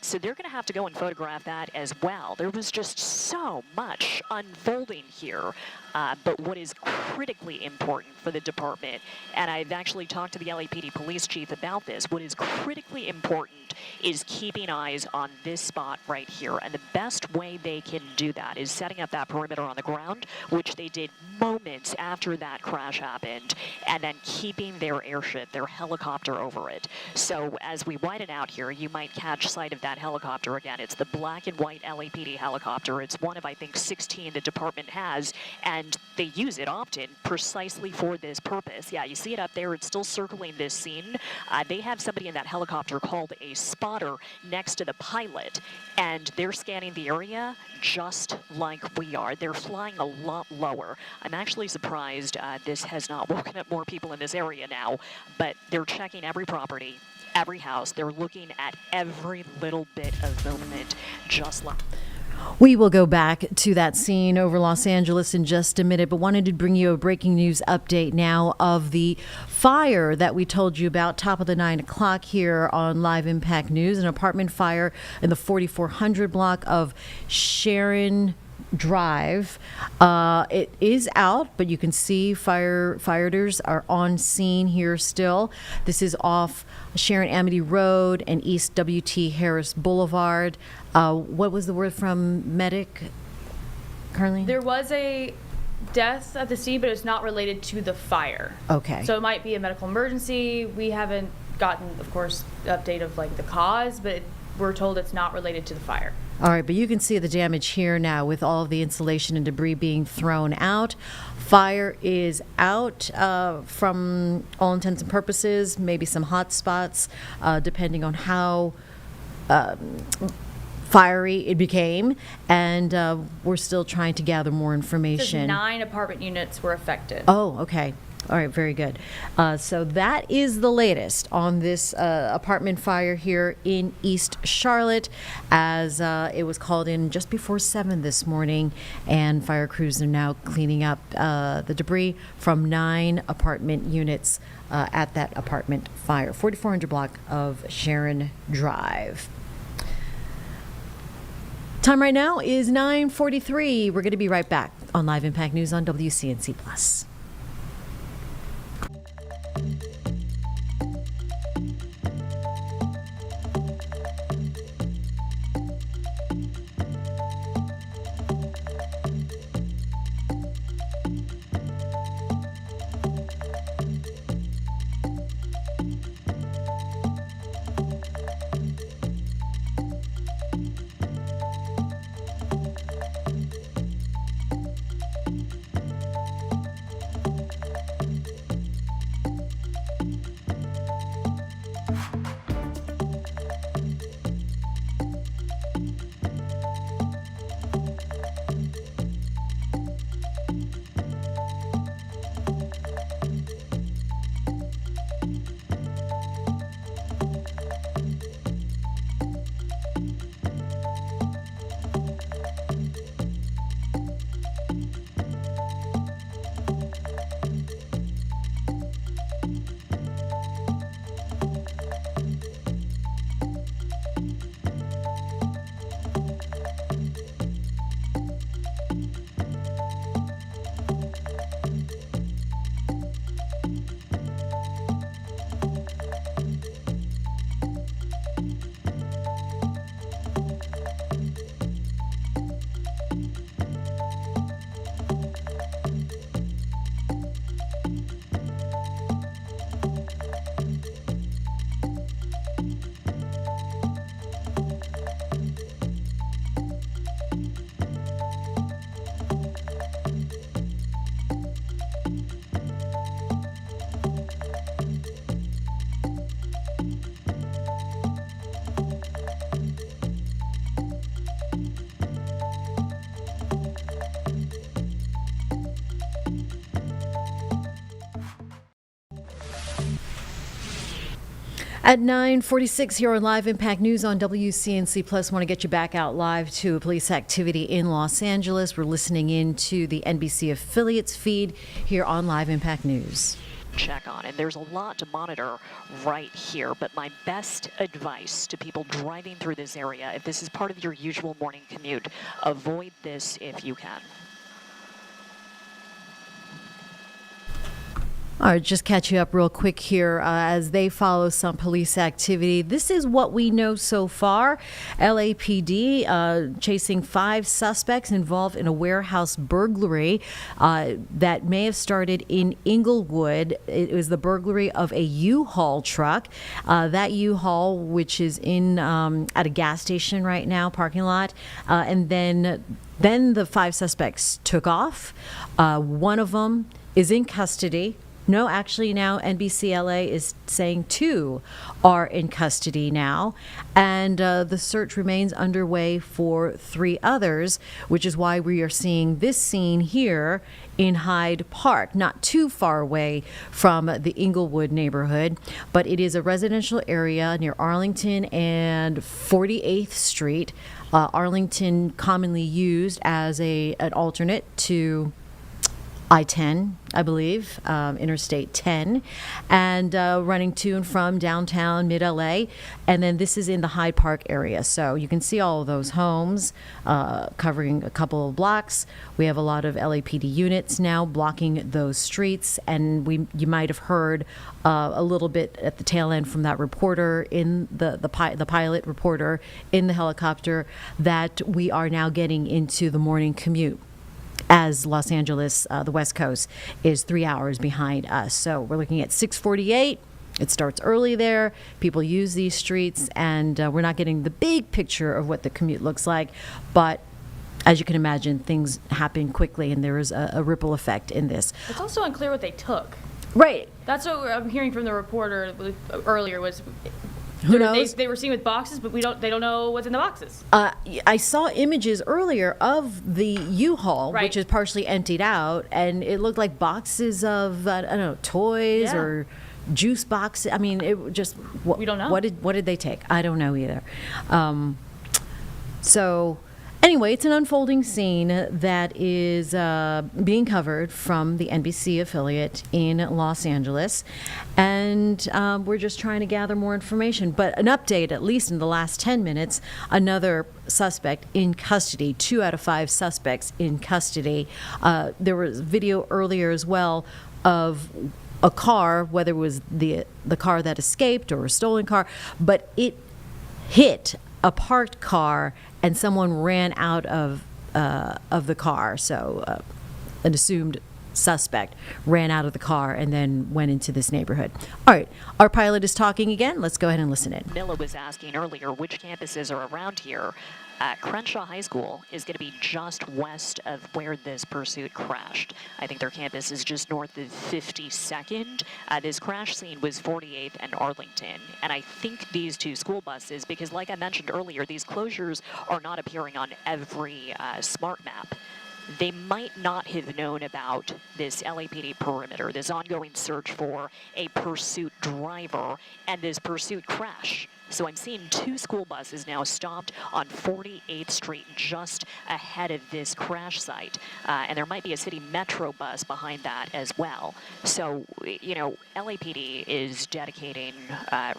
So they're going to have to go and photograph that as well. There was just so much unfolding here. But what is critically important for the department, and I've actually talked to the LAPD police chief about this, what is critically important is keeping eyes on this spot right here. And the best way they can do that is setting up that perimeter on the ground, which they did moments after that crash happened, and then keeping their airship, their helicopter over it. So as we widen out here, you might catch sight of that helicopter again. It's the black and white LAPD helicopter. It's one of, I think, 16 the department has, and they use it often precisely for this purpose. Yeah, you see it up there. It's still circling this scene. They have somebody in that helicopter called a spotter next to the pilot, and they're scanning the area just like we are. They're flying a lot lower. I'm actually surprised this has not woken up more people in this area now, but they're checking every property, every house. They're looking at every little bit of movement, just like. We will go back to that scene over Los Angeles in just a minute, but wanted to bring you a breaking news update now of the fire that we told you about, top of the 9 o'clock here on Live Impact News, an apartment fire in the 4400 block of Sharon Drive. It is out, but you can see firefighters are on scene here still. This is off Sharon Amity Road and East W.T. Harris Boulevard. What was the word from medic, Carly? There was a death at the scene, but it's not related to the fire. Okay. So it might be a medical emergency. We haven't gotten, of course, the update of like the cause, but we're told it's not related to the fire. All right, but you can see the damage here now with all of the insulation and debris being thrown out. Fire is out from all intents and purposes, maybe some hot spots, depending on how fiery it became, and we're still trying to gather more information. 9 apartment units were affected. Oh, okay. All right, very good. So that is the latest on this apartment fire here in East Charlotte, as it was called in just before 7 this morning, and fire crews are now cleaning up the debris from 9 apartment units at that apartment fire, 4400 block of Sharon Drive. Time right now is 9:43. We're going to be right back on Live Impact News on WCNC Plus. At 9:46 here on Live Impact News on WCNC Plus, want to get you back out live to police activity in Los Angeles. We're listening in to the NBC affiliates feed here on Live Impact News. Check on, and there's a lot to monitor right here, but my best advice to people driving through this area, if this is part of your usual morning commute, avoid this if you can. All right, just catch you up real quick here as they follow some police activity. This is what we know so far. LAPD chasing 5 suspects involved in a warehouse burglary that may have started in Inglewood. It was the burglary of a U-Haul truck. That U-Haul, which is in at a gas station right now, parking lot, and then the 5 suspects took off. One of them is in custody. No, actually now NBCLA is saying 2 are in custody now, and the search remains underway for 3 others, which is why we are seeing this scene here in Hyde Park, not too far away from the Inglewood neighborhood, but it is a residential area near Arlington and 48th Street. Arlington commonly used as an alternate to I-10, I believe, Interstate 10, and running to and from downtown mid-LA. And then this is in the Hyde Park area. So you can see all of those homes covering a couple of blocks. We have a lot of LAPD units now blocking those streets. And you might have heard a little bit at the tail end from that reporter in the pilot reporter in the helicopter that we are now getting into the morning commute, as Los Angeles, the West Coast, is 3 hours behind us. So we're looking at 6:48. It starts early there. People use these streets, and we're not getting the big picture of what the commute looks like. But as you can imagine, things happen quickly, and there is a ripple effect in this. It's also unclear what they took. Right. That's what I'm hearing from the reporter earlier was. Who knows? They were seen with boxes, but they don't know what's in the boxes. I saw images earlier of the U-Haul, Right. which is partially emptied out, and it looked like boxes of I don't know, toys Yeah. or juice boxes. I mean, it just We don't know. what did they take? I don't know either. So anyway, it's an unfolding scene that is being covered from the NBC affiliate in Los Angeles, and we're just trying to gather more information. But an update, at least in the last 10 minutes, another suspect in custody, 2 out of 5 suspects in custody. There was video earlier as well of a car, whether it was the car that escaped or a stolen car, but it hit a parked car and someone ran out of the car. So an assumed suspect ran out of the car and then went into this neighborhood. All right, our pilot is talking again. Let's go ahead and listen in. Milla was asking earlier which campuses are around here. Crenshaw High School is going to be just west of where this pursuit crashed. I think their campus is just north of 52nd. This crash scene was 48th and Arlington. And I think these 2 school buses, because like I mentioned earlier, these closures are not appearing on every smart map. They might not have known about this LAPD perimeter, this ongoing search for a pursuit driver, and this pursuit crash. So I'm seeing 2 school buses now stopped on 48th Street just ahead of this crash site. And there might be a city metro bus behind that as well. So, you know, LAPD is dedicating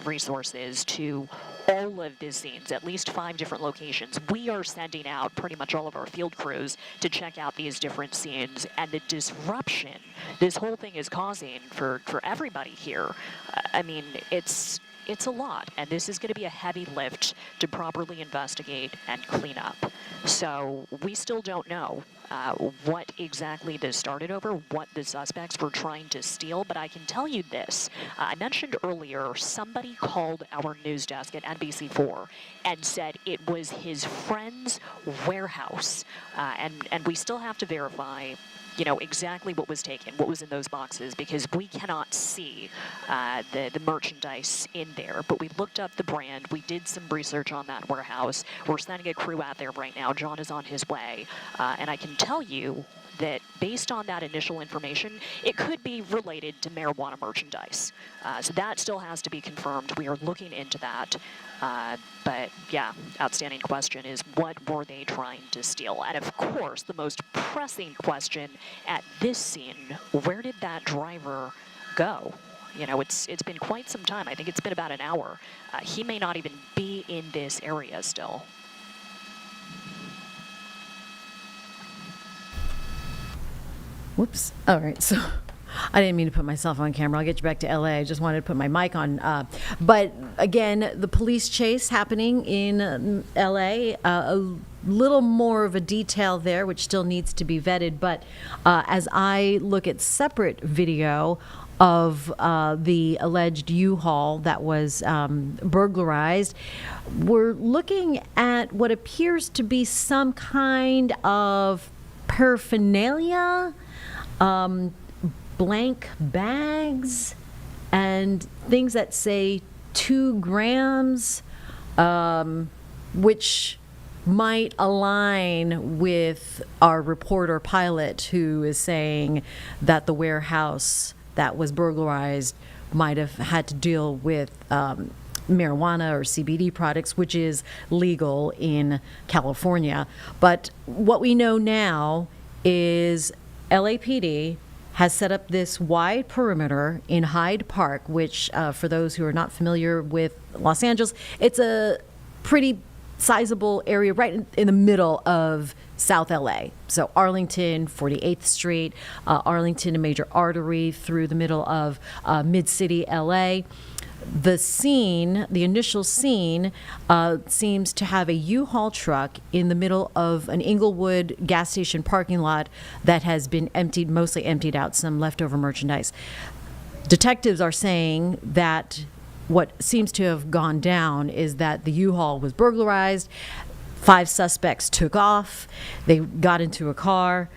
resources to all of these scenes, at least 5 different locations. We are sending out pretty much all of our field crews to check out these different scenes, and the disruption this whole thing is causing for everybody here. I mean, it's a lot, and this is going to be a heavy lift to properly investigate and clean up. So we still don't know what exactly this started over, what the suspects were trying to steal, but I can tell you this. I mentioned earlier somebody called our news desk at NBC4 and said it was his friend's warehouse, and we still have to verify, you know, exactly what was taken, what was in those boxes, because we cannot see the merchandise in there. But we looked up the brand. We did some research on that warehouse. We're sending a crew out there right now. John is on his way. And I can tell you that based on that initial information, it could be related to marijuana merchandise. So that still has to be confirmed. We are looking into that. But yeah, outstanding question is, what were they trying to steal? And of course, the most pressing question at this scene, where did that driver go? You know, it's been quite some time. I think it's been about an hour. He may not even be in this area still. Whoops. All right. So I didn't mean to put myself on camera. I'll get you back to LA. I just wanted to put my mic on. But again, the police chase happening in LA, a little more of a detail there, which still needs to be vetted. But as I look at separate video of the alleged U-Haul that was burglarized, we're looking at what appears to be some kind of paraphernalia. blank bags and things that say 2 grams, which might align with our reporter pilot who is saying that the warehouse that was burglarized might have had to deal with marijuana or CBD products, which is legal in California. But what we know now is LAPD has set up this wide perimeter in Hyde Park, which, for those who are not familiar with Los Angeles, it's a pretty sizable area right in the middle of South LA. So Arlington, 48th Street, Arlington, a major artery through the middle of mid-city LA. The scene, the initial scene, seems to have a U-Haul truck in the middle of an Inglewood gas station parking lot that has been emptied, mostly emptied out, some leftover merchandise. Detectives are saying that what seems to have gone down is that the U-Haul was burglarized. 5 suspects took off. They got into a car.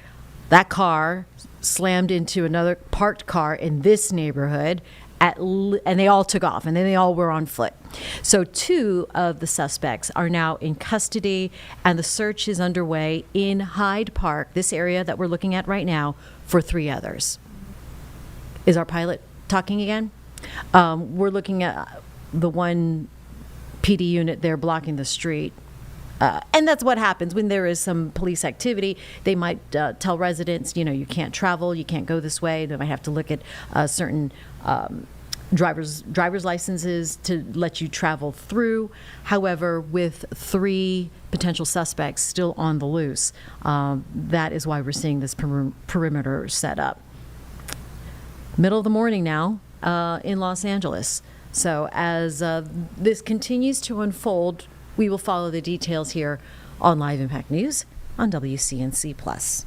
That car slammed into another parked car in this neighborhood, and they all took off, and then they all were on foot. So 2 of the suspects are now in custody, and the search is underway in Hyde Park, this area that we're looking at right now, for 3 others. Is our pilot talking again? We're looking at the one PD unit there blocking the street. And that's what happens when there is some police activity. They might tell residents, you can't travel, you can't go this way. They might have to look at certain driver's licenses to let you travel through. However, with 3 potential suspects still on the loose, that is why we're seeing this perimeter set up. Middle of the morning now in Los Angeles. So as this continues to unfold, we will follow the details here on Live Impact News on WCNC+.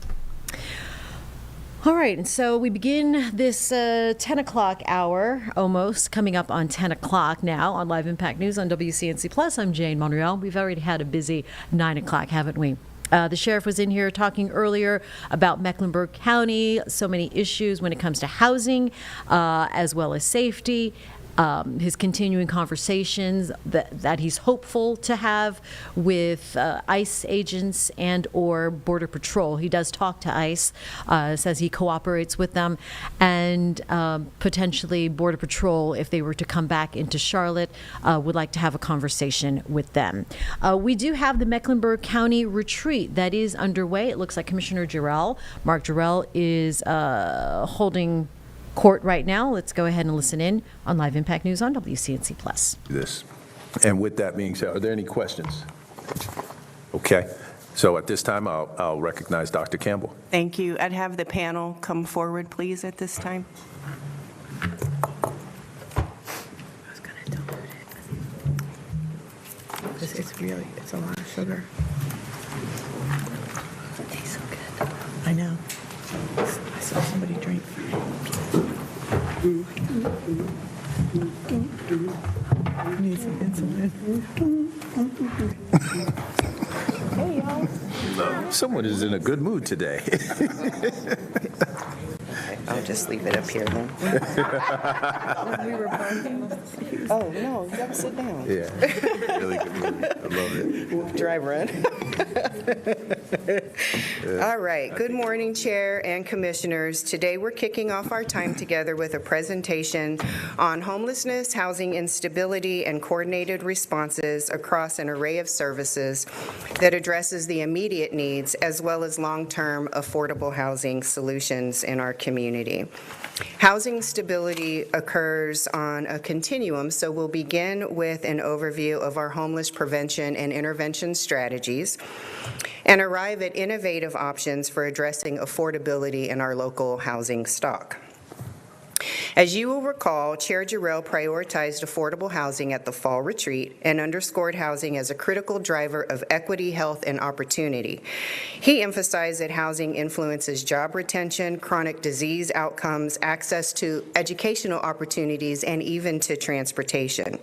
All right, and so we begin this 10 o'clock hour, almost, coming up on 10 o'clock now on Live Impact News on WCNC+. I'm Jane Monreal. We've already had a busy 9 o'clock, haven't we? The sheriff was in here talking earlier about Mecklenburg County, so many issues when it comes to housing, as well as safety. His continuing conversations that he's hopeful to have with ICE agents and or Border Patrol. He does talk to ICE, says he cooperates with them, and potentially Border Patrol, if they were to come back into Charlotte, would like to have a conversation with them. We do have the Mecklenburg County retreat that is underway. It looks like Commissioner Mark Jarrell, is holding court right now. Let's go ahead and listen in on Live Impact News on WCNC+. This. And with that being said, are there any questions? Okay. So at this time, I'll recognize Dr. Campbell. Thank you. I'd have the panel come forward, please, at this time. It's a lot of sugar. It tastes so good. I know. I saw somebody drink. Need some insulin. Hey, y'all. Someone is in a good mood today. I'll just leave it up here then. We were parking. Oh, no, you gotta sit down. Yeah, really good movie. I love it. Dry run. All right. Good morning, Chair and Commissioners. Today we're kicking off our time together with a presentation on homelessness, housing instability, and coordinated responses across an array of services that addresses the immediate needs as well as long-term affordable housing solutions in our community. Housing stability occurs on a continuum, so we'll begin with an overview of our homeless prevention and intervention strategies and arrive at innovative options for addressing affordability in our local housing stock. As you will recall, Chair Jarrell prioritized affordable housing at the fall retreat and underscored housing as a critical driver of equity, health, and opportunity. He emphasized that housing influences job retention, chronic disease outcomes, access to educational opportunities, and even to transportation.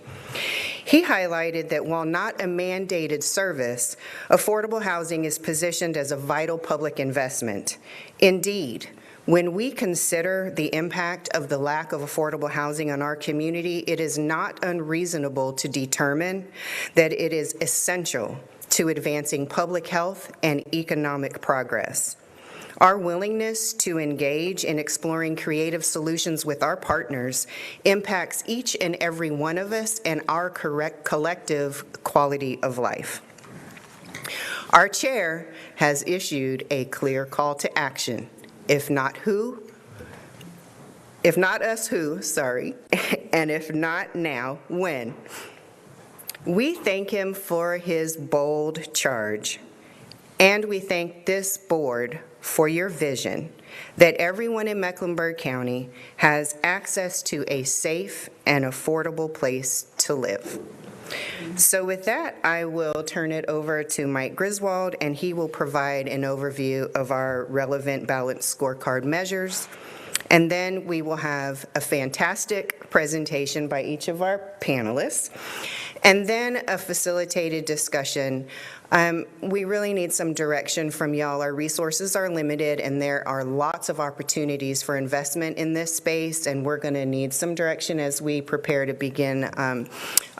He highlighted that while not a mandated service, affordable housing is positioned as a vital public investment. Indeed, When we consider the impact of the lack of affordable housing on our community, it is not unreasonable to determine that it is essential to advancing public health and economic progress. Our willingness to engage in exploring creative solutions with our partners impacts each and every one of us and our collective quality of life. Our chair has issued a clear call to action. If not us, who, sorry, and if not now, when? We thank him for his bold charge, and we thank this board for your vision that everyone in Mecklenburg County has access to a safe and affordable place to live. So with that, I will turn it over to Mike Griswold, and he will provide an overview of our relevant balanced scorecard measures. And then we will have a fantastic presentation by each of our panelists, and then a facilitated discussion. We really need some direction from y'all. Our resources are limited, and there are lots of opportunities for investment in this space, and we're going to need some direction as we prepare to begin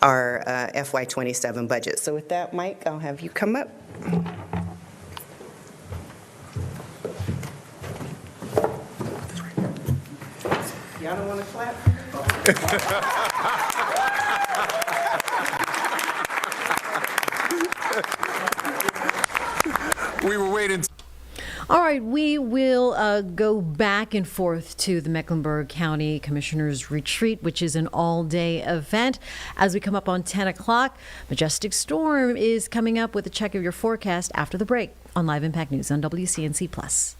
our FY27 budget. So with that, Mike, I'll have you come up. Y'all don't want to clap? We were waiting. All right, we will go back and forth to the Mecklenburg County Commissioners Retreat, which is an all-day event. As we come up on 10 o'clock, Majestic Storm is coming up with a check of your forecast after the break on Live Impact News on WCNC+.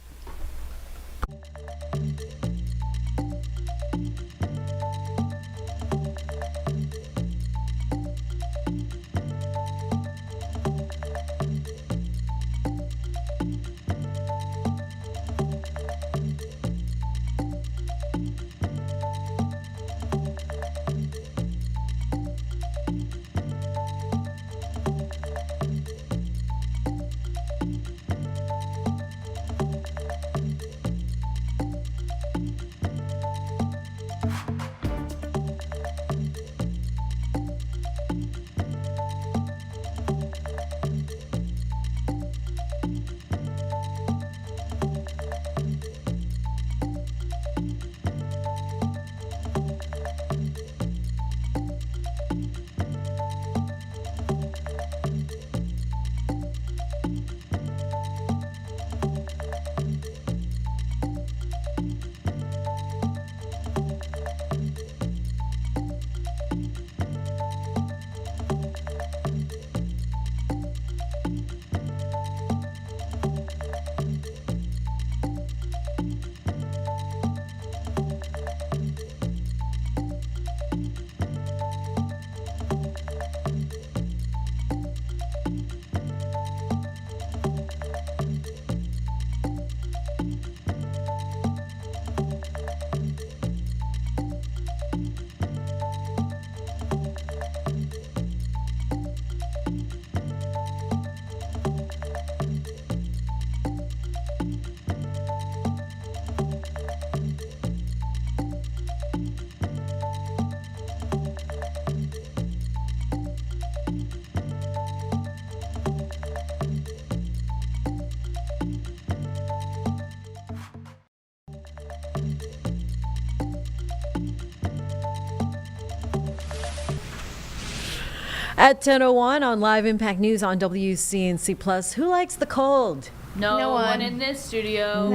At 10:01 on Live Impact News on WCNC+. Who likes the cold? No one in this studio.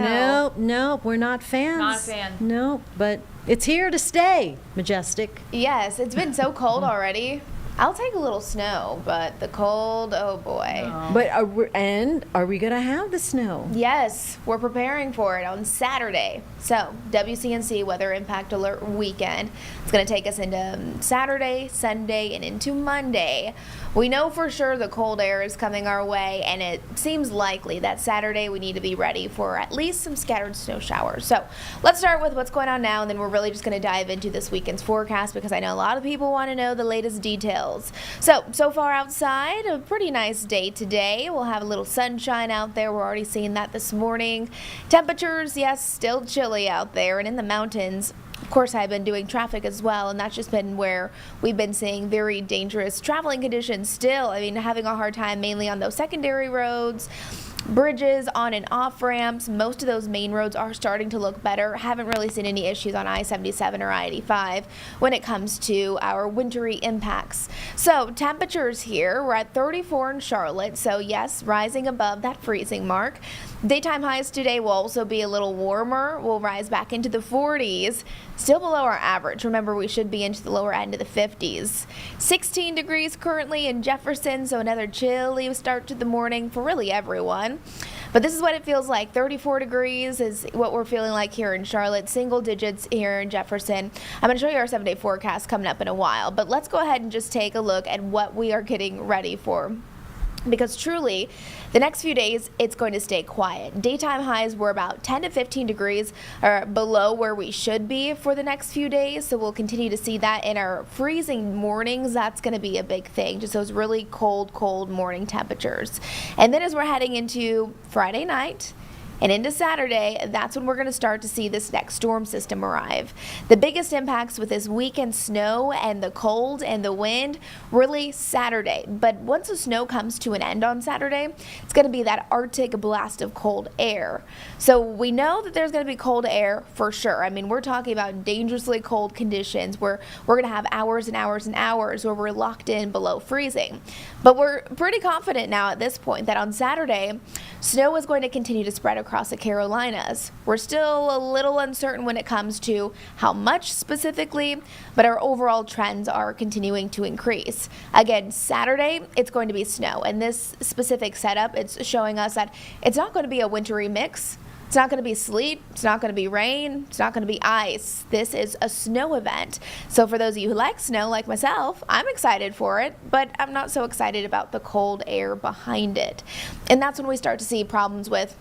Nope, we're not fans. Not a fan. Nope, but it's here to stay, Majestic. Yes, it's been so cold already. I'll take a little snow, but the cold, oh boy. No. But are we going to have the snow? Yes, we're preparing for it on Saturday. So, WCNC Weather Impact Alert Weekend. It's going to take us into Saturday, Sunday, and into Monday. We know for sure the cold air is coming our way, and it seems likely that Saturday we need to be ready for at least some scattered snow showers. So, let's start with what's going on now, and then we're really just going to dive into this weekend's forecast because I know a lot of people want to know the latest details details. So far outside, a pretty nice day today. We'll have a little sunshine out there. We're already seeing that this morning. Temperatures, yes, still chilly out there, and in the mountains, of course, I've been doing traffic as well, and that's just been where we've been seeing very dangerous traveling conditions still. I mean, having a hard time mainly on those secondary roads, bridges, on and off ramps. Most of those main roads are starting to look better. Haven't really seen any issues on I-77 or I-85 when it comes to our wintry impacts. So temperatures here, we're at 34 in Charlotte, so yes, rising above that freezing mark. Daytime highs today will also be a little warmer. We'll rise back into the 40s, still below our average. Remember, we should be into the lower end of the 50s. 16 degrees currently in Jefferson, so another chilly start to the morning for really everyone. But this is what it feels like. 34 degrees is what we're feeling like here in Charlotte. Single digits here in Jefferson. I'm going to show you our 7-day forecast coming up in a while, but let's go ahead and just take a look at what we are getting ready for. Because truly, the next few days, it's going to stay quiet. Daytime highs were about 10 to 15 degrees or below where we should be for the next few days. So we'll continue to see that in our freezing mornings. That's going to be a big thing, just those really cold morning temperatures. And then as we're heading into Friday night, and into Saturday, that's when we're going to start to see this next storm system arrive. The biggest impacts with this weekend snow and the cold and the wind, really Saturday. But once the snow comes to an end on Saturday, it's going to be that Arctic blast of cold air. So we know that there's going to be cold air for sure. I mean, we're talking about dangerously cold conditions where we're going to have hours and hours and hours where we're locked in below freezing. But we're pretty confident now at this point that on Saturday, snow is going to continue to spread across the Carolinas. We're still a little uncertain when it comes to how much specifically, but our overall trends are continuing to increase. Again, Saturday, it's going to be snow, and this specific setup, it's showing us that it's not going to be a wintry mix. It's not going to be sleet, it's not going to be rain, it's not going to be ice. This is a snow event. So for those of you who like snow, like myself, I'm excited for it, but I'm not so excited about the cold air behind it. And that's when we start to see problems with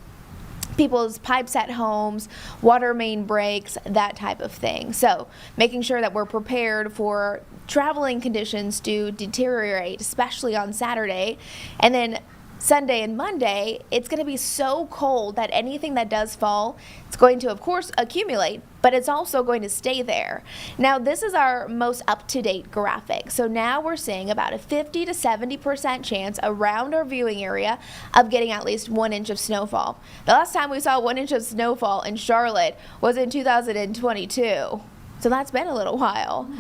people's pipes at homes, water main breaks, that type of thing. So making sure that we're prepared for traveling conditions to deteriorate, especially on Saturday. And then Sunday and Monday, it's going to be so cold that anything that does fall, it's going to, of course, accumulate, but it's also going to stay there. Now, this is our most up-to-date graphic. So now we're seeing about a 50 to 70% chance around our viewing area of getting at least 1 inch of snowfall. The last time we saw 1 inch of snowfall in Charlotte was in 2022. So that's been a little while.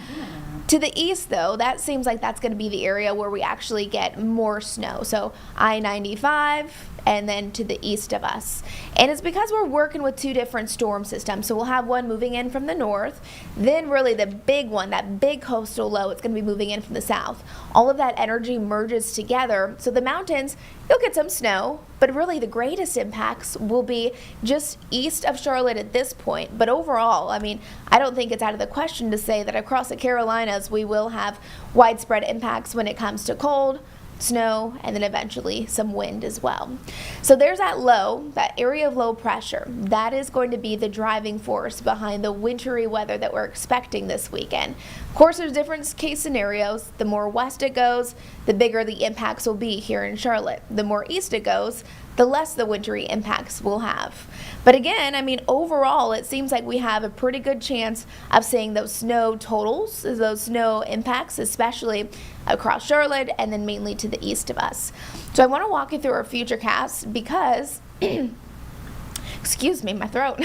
To the east, though, that seems like that's going to be the area where we actually get more snow. So I-95 and then to the east of us. And it's because we're working with two different storm systems. So we'll have one moving in from the north, then really the big one, that big coastal low, it's going to be moving in from the south. All of that energy merges together. So the mountains, you'll get some snow, but really the greatest impacts will be just east of Charlotte at this point. But overall, I mean, I don't think it's out of the question to say that across the Carolinas, we will have widespread impacts when it comes to cold, snow, and then eventually some wind as well. So there's that low, that area of low pressure. That is going to be the driving force behind the wintry weather that we're expecting this weekend. Of course, there's different case scenarios. The more west it goes, the bigger the impacts will be here in Charlotte. The more east it goes, the less the wintry impacts we'll have. But again, I mean, overall, it seems like we have a pretty good chance of seeing those snow totals, those snow impacts, especially across Charlotte and then mainly to the east of us. So I want to walk you through our future casts because excuse me, my throat.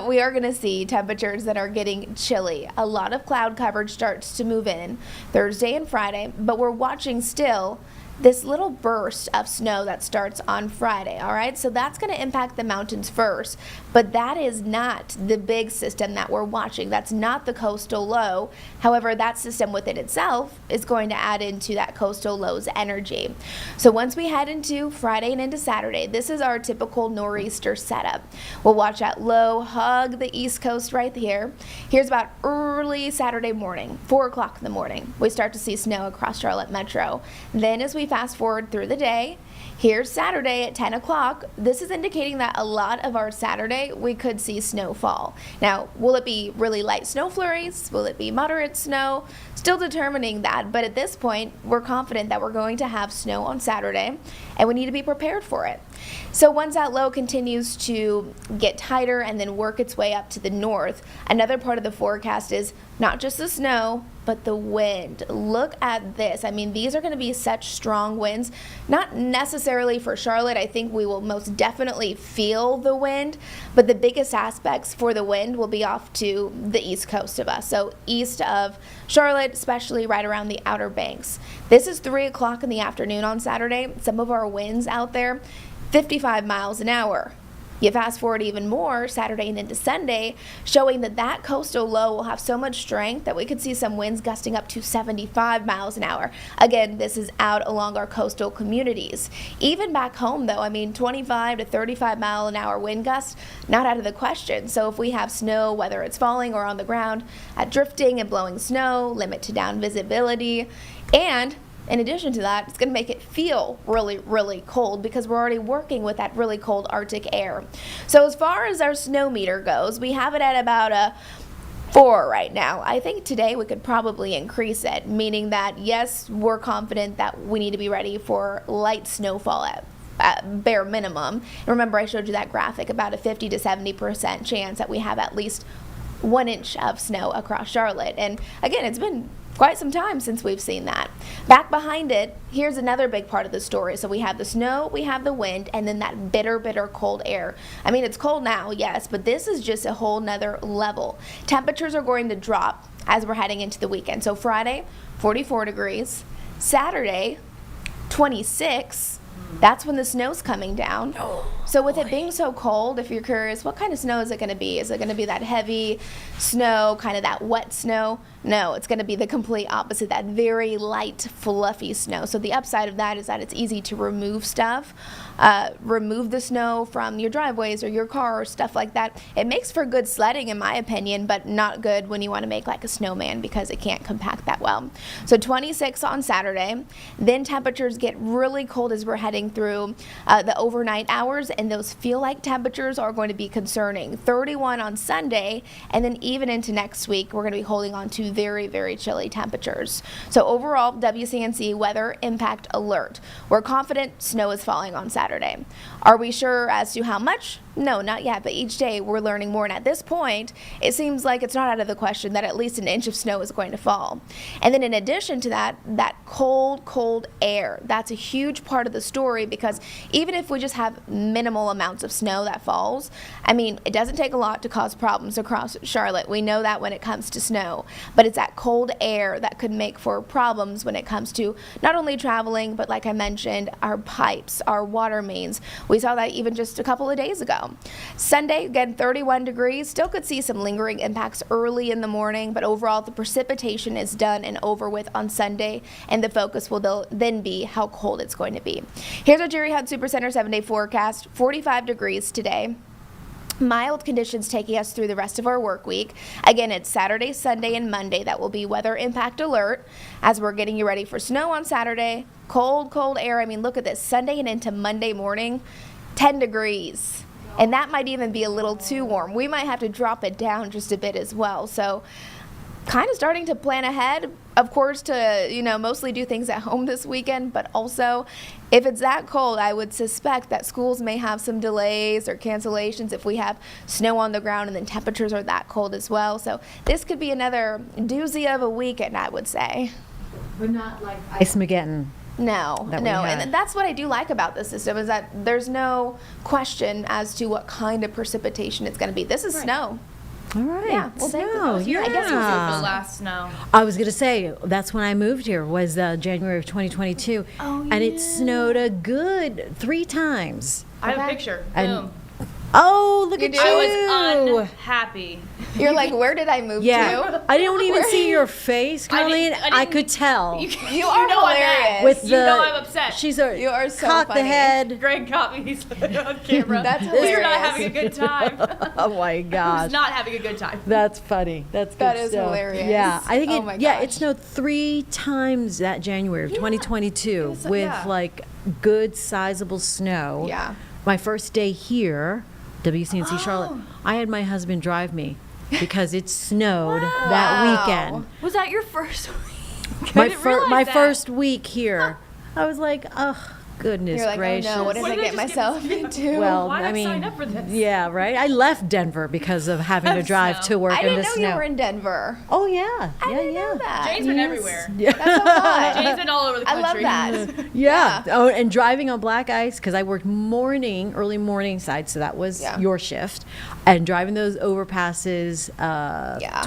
We are going to see temperatures that are getting chilly. A lot of cloud coverage starts to move in Thursday and Friday, but we're watching still this little burst of snow that starts on Friday, all right? So that's going to impact the mountains first, but that is not the big system that we're watching. That's not the coastal low. However, that system within itself is going to add into that coastal low's energy. So once we head into Friday and into Saturday, this is our typical nor'easter setup. We'll watch that low hug the East Coast right here. Here's about early Saturday morning, 4 o'clock in the morning. We start to see snow across Charlotte Metro. Then as we fast forward through the day, Here's Saturday at 10 o'clock. This is indicating that a lot of our Saturday we could see snowfall. Now, will it be really light snow flurries? Will it be moderate snow? Still determining that, but at this point, we're confident that we're going to have snow on Saturday, and we need to be prepared for it. So once that low continues to get tighter and then work its way up to the north, another part of the forecast is not just the snow, but the wind. Look at this. I mean, these are going to be such strong winds. Not necessarily for Charlotte. I think we will most definitely feel the wind, but the biggest aspects for the wind will be off to the east coast of us. So east of Charlotte, especially right around the Outer Banks. This is 3 o'clock in the afternoon on Saturday. Some of our winds out there, 55 miles an hour. You fast forward even more, Saturday and into Sunday, showing that that coastal low will have so much strength that we could see some winds gusting up to 75 miles an hour. Again, this is out along our coastal communities. Even back home, though, I mean, 25 to 35 mile an hour wind gusts, not out of the question. So if we have snow, whether it's falling or on the ground, drifting and blowing snow, limit to down visibility, and in addition to that, it's going to make it feel really, really cold because we're already working with that really cold Arctic air. So as far as our snow meter goes, we have it at about a 4 right now. I think today we could probably increase it, meaning that, yes, we're confident that we need to be ready for light snowfall at bare minimum. And remember, I showed you that graphic about a 50 to 70% chance that we have at least 1 inch of snow across Charlotte. And again, it's been quite some time since we've seen that. Back behind it, here's another big part of the story. So we have the snow, we have the wind, and then that bitter, bitter cold air. I mean, it's cold now, yes, but this is just a whole nother level. Temperatures are going to drop as we're heading into the weekend. So Friday, 44 degrees. Saturday, 26. That's when the snow's coming down. So with it being so cold, if you're curious, what kind of snow is it going to be? Is it going to be that heavy snow, kind of that wet snow? No, it's going to be the complete opposite, that very light, fluffy snow. So the upside of that is that it's easy to remove stuff, remove the snow from your driveways or your car or stuff like that. It makes for good sledding, in my opinion, but not good when you want to make like a snowman because it can't compact that well. So 26 on Saturday. Then temperatures get really cold as we're heading through the overnight hours, and those feel-like temperatures are going to be concerning. 31 on Sunday, and then even into next week, we're going to be holding on to very, very chilly temperatures. So overall, WCNC weather impact alert. We're confident snow is falling on Saturday. Are we sure as to how much? No, not yet, but each day we're learning more, and at this point, it seems like it's not out of the question that at least an inch of snow is going to fall. And then in addition to that, that cold, cold air, that's a huge part of the story, because even if we just have minimal amounts of snow that falls, I mean, it doesn't take a lot to cause problems across Charlotte. We know that when it comes to snow, but it's that cold air that could make for problems when it comes to not only traveling, but like I mentioned, our pipes, our water mains. We saw that even just a couple of days ago. Sunday, again, 31 degrees. Still could see some lingering impacts early in the morning, but overall the precipitation is done and over with on Sunday, and the focus will then be how cold it's going to be. Here's our Jerry Hunt Supercenter 7-day forecast. 45 degrees today. Mild conditions taking us through the rest of our work week. Again, it's Saturday, Sunday, and Monday that will be weather impact alert as we're getting you ready for snow on Saturday. Cold, cold air. I mean, look at this. Sunday and into Monday morning, 10 degrees. And that might even be a little too warm. We might have to drop it down just a bit as well. So kind of starting to plan ahead, of course, to, mostly do things at home this weekend, but also if it's that cold, I would suspect that schools may have some delays or cancellations if we have snow on the ground and then temperatures are that cold as well. So this could be another doozy of a weekend, I would say. But not like Ice-Mageddon. No, and that's what I do like about this system is that there's no question as to what kind of precipitation it's going to be. This is snow. All right. Yeah, we'll take the yeah. I guess we'll take the last snow. I was going to say, that's when I moved here, was January of 2022. Oh, and it snowed a good 3 times. I have a picture. And- Boom. Oh, look at you. I was unhappy. You're like, where did I move to? I don't even see your face, Colleen. I could tell. You are hilarious. With you know I'm upset. You are so cock funny. the head. Greg caught me on camera. That's hilarious. We're not having a good time. Oh my gosh. Who's not having a good time? That's funny. That's good That is stuff. hilarious. Yeah, I think Oh my it gosh. snowed 3 times that January of 2022 with yeah. like good sizable snow. Yeah. My first day here, WCNC Charlotte, I had my husband drive me because it snowed that weekend. Was that your first week? My first week here. I was like, oh, goodness You're like, gracious. oh no, what did I get myself into? Well, Why did I mean, sign up for this? yeah, right. I left Denver because of having to drive to work I in didn't the know snow. you were in Denver. Oh yeah, I didn't know that. Jane's been everywhere. Yeah. That's a lot. Jane's been all over the I country. love that. Yeah. Oh, and driving on black ice because I worked early morning side, so that was your shift, and driving those overpasses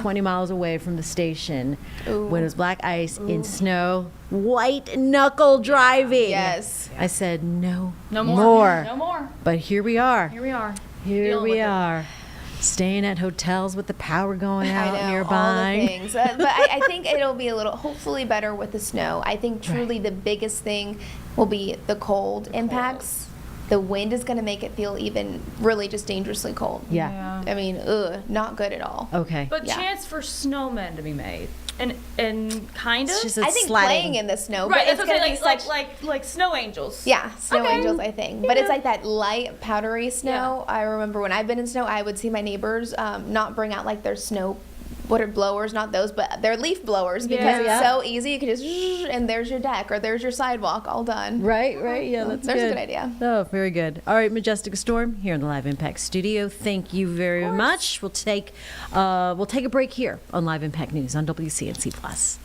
20 miles away from the station when it was black ice in snow, white knuckle driving. Yes. I said no more. No more. But here we are. Here we are. Here Dealing we with it. are. Staying at hotels with the power going out I know, nearby. all the things. But I think it'll be a little, hopefully better with the snow. I think truly the biggest thing will be the cold impacts. The wind is going to make it feel even really just dangerously cold. Yeah. I mean, not good at all. Okay. But chance for snowmen to be made. And kind of. It's just I think sledding. playing in the snow, Right, but that's it's what I'm going to saying, be like, such... like snow angels. Yeah, snow angels, I think. But it's Yeah. like that light, powdery snow. I remember when I've been in snow, I would see my neighbors not bring out like their snow, what are blowers, not those, but they're leaf blowers because it's so easy. You can just, and there's your deck or there's your sidewalk all done. Right. Yeah, that's There's good. a good idea. Oh, very good. All right, Majestic Storm here in the Live Impact studio. Thank you very much. We'll take a break here on Live Impact News on WCNC Plus.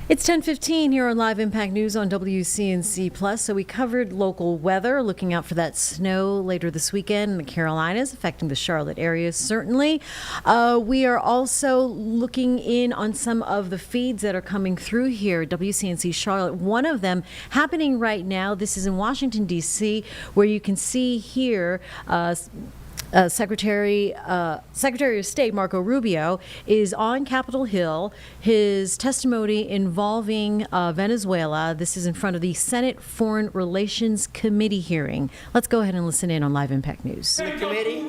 It's 10:15 here on Live Impact News on WCNC Plus. So we covered local weather, looking out for that snow later this weekend in the Carolinas, affecting the Charlotte area, certainly. We are also looking in on some of the feeds that are coming through here, WCNC Charlotte. One of them happening right now. This is in Washington, D.C., where you can see here Secretary of State Marco Rubio is on Capitol Hill. His testimony involving Venezuela. This is in front of the Senate Foreign Relations Committee hearing. Let's go ahead and listen in on Live Impact News. The committee,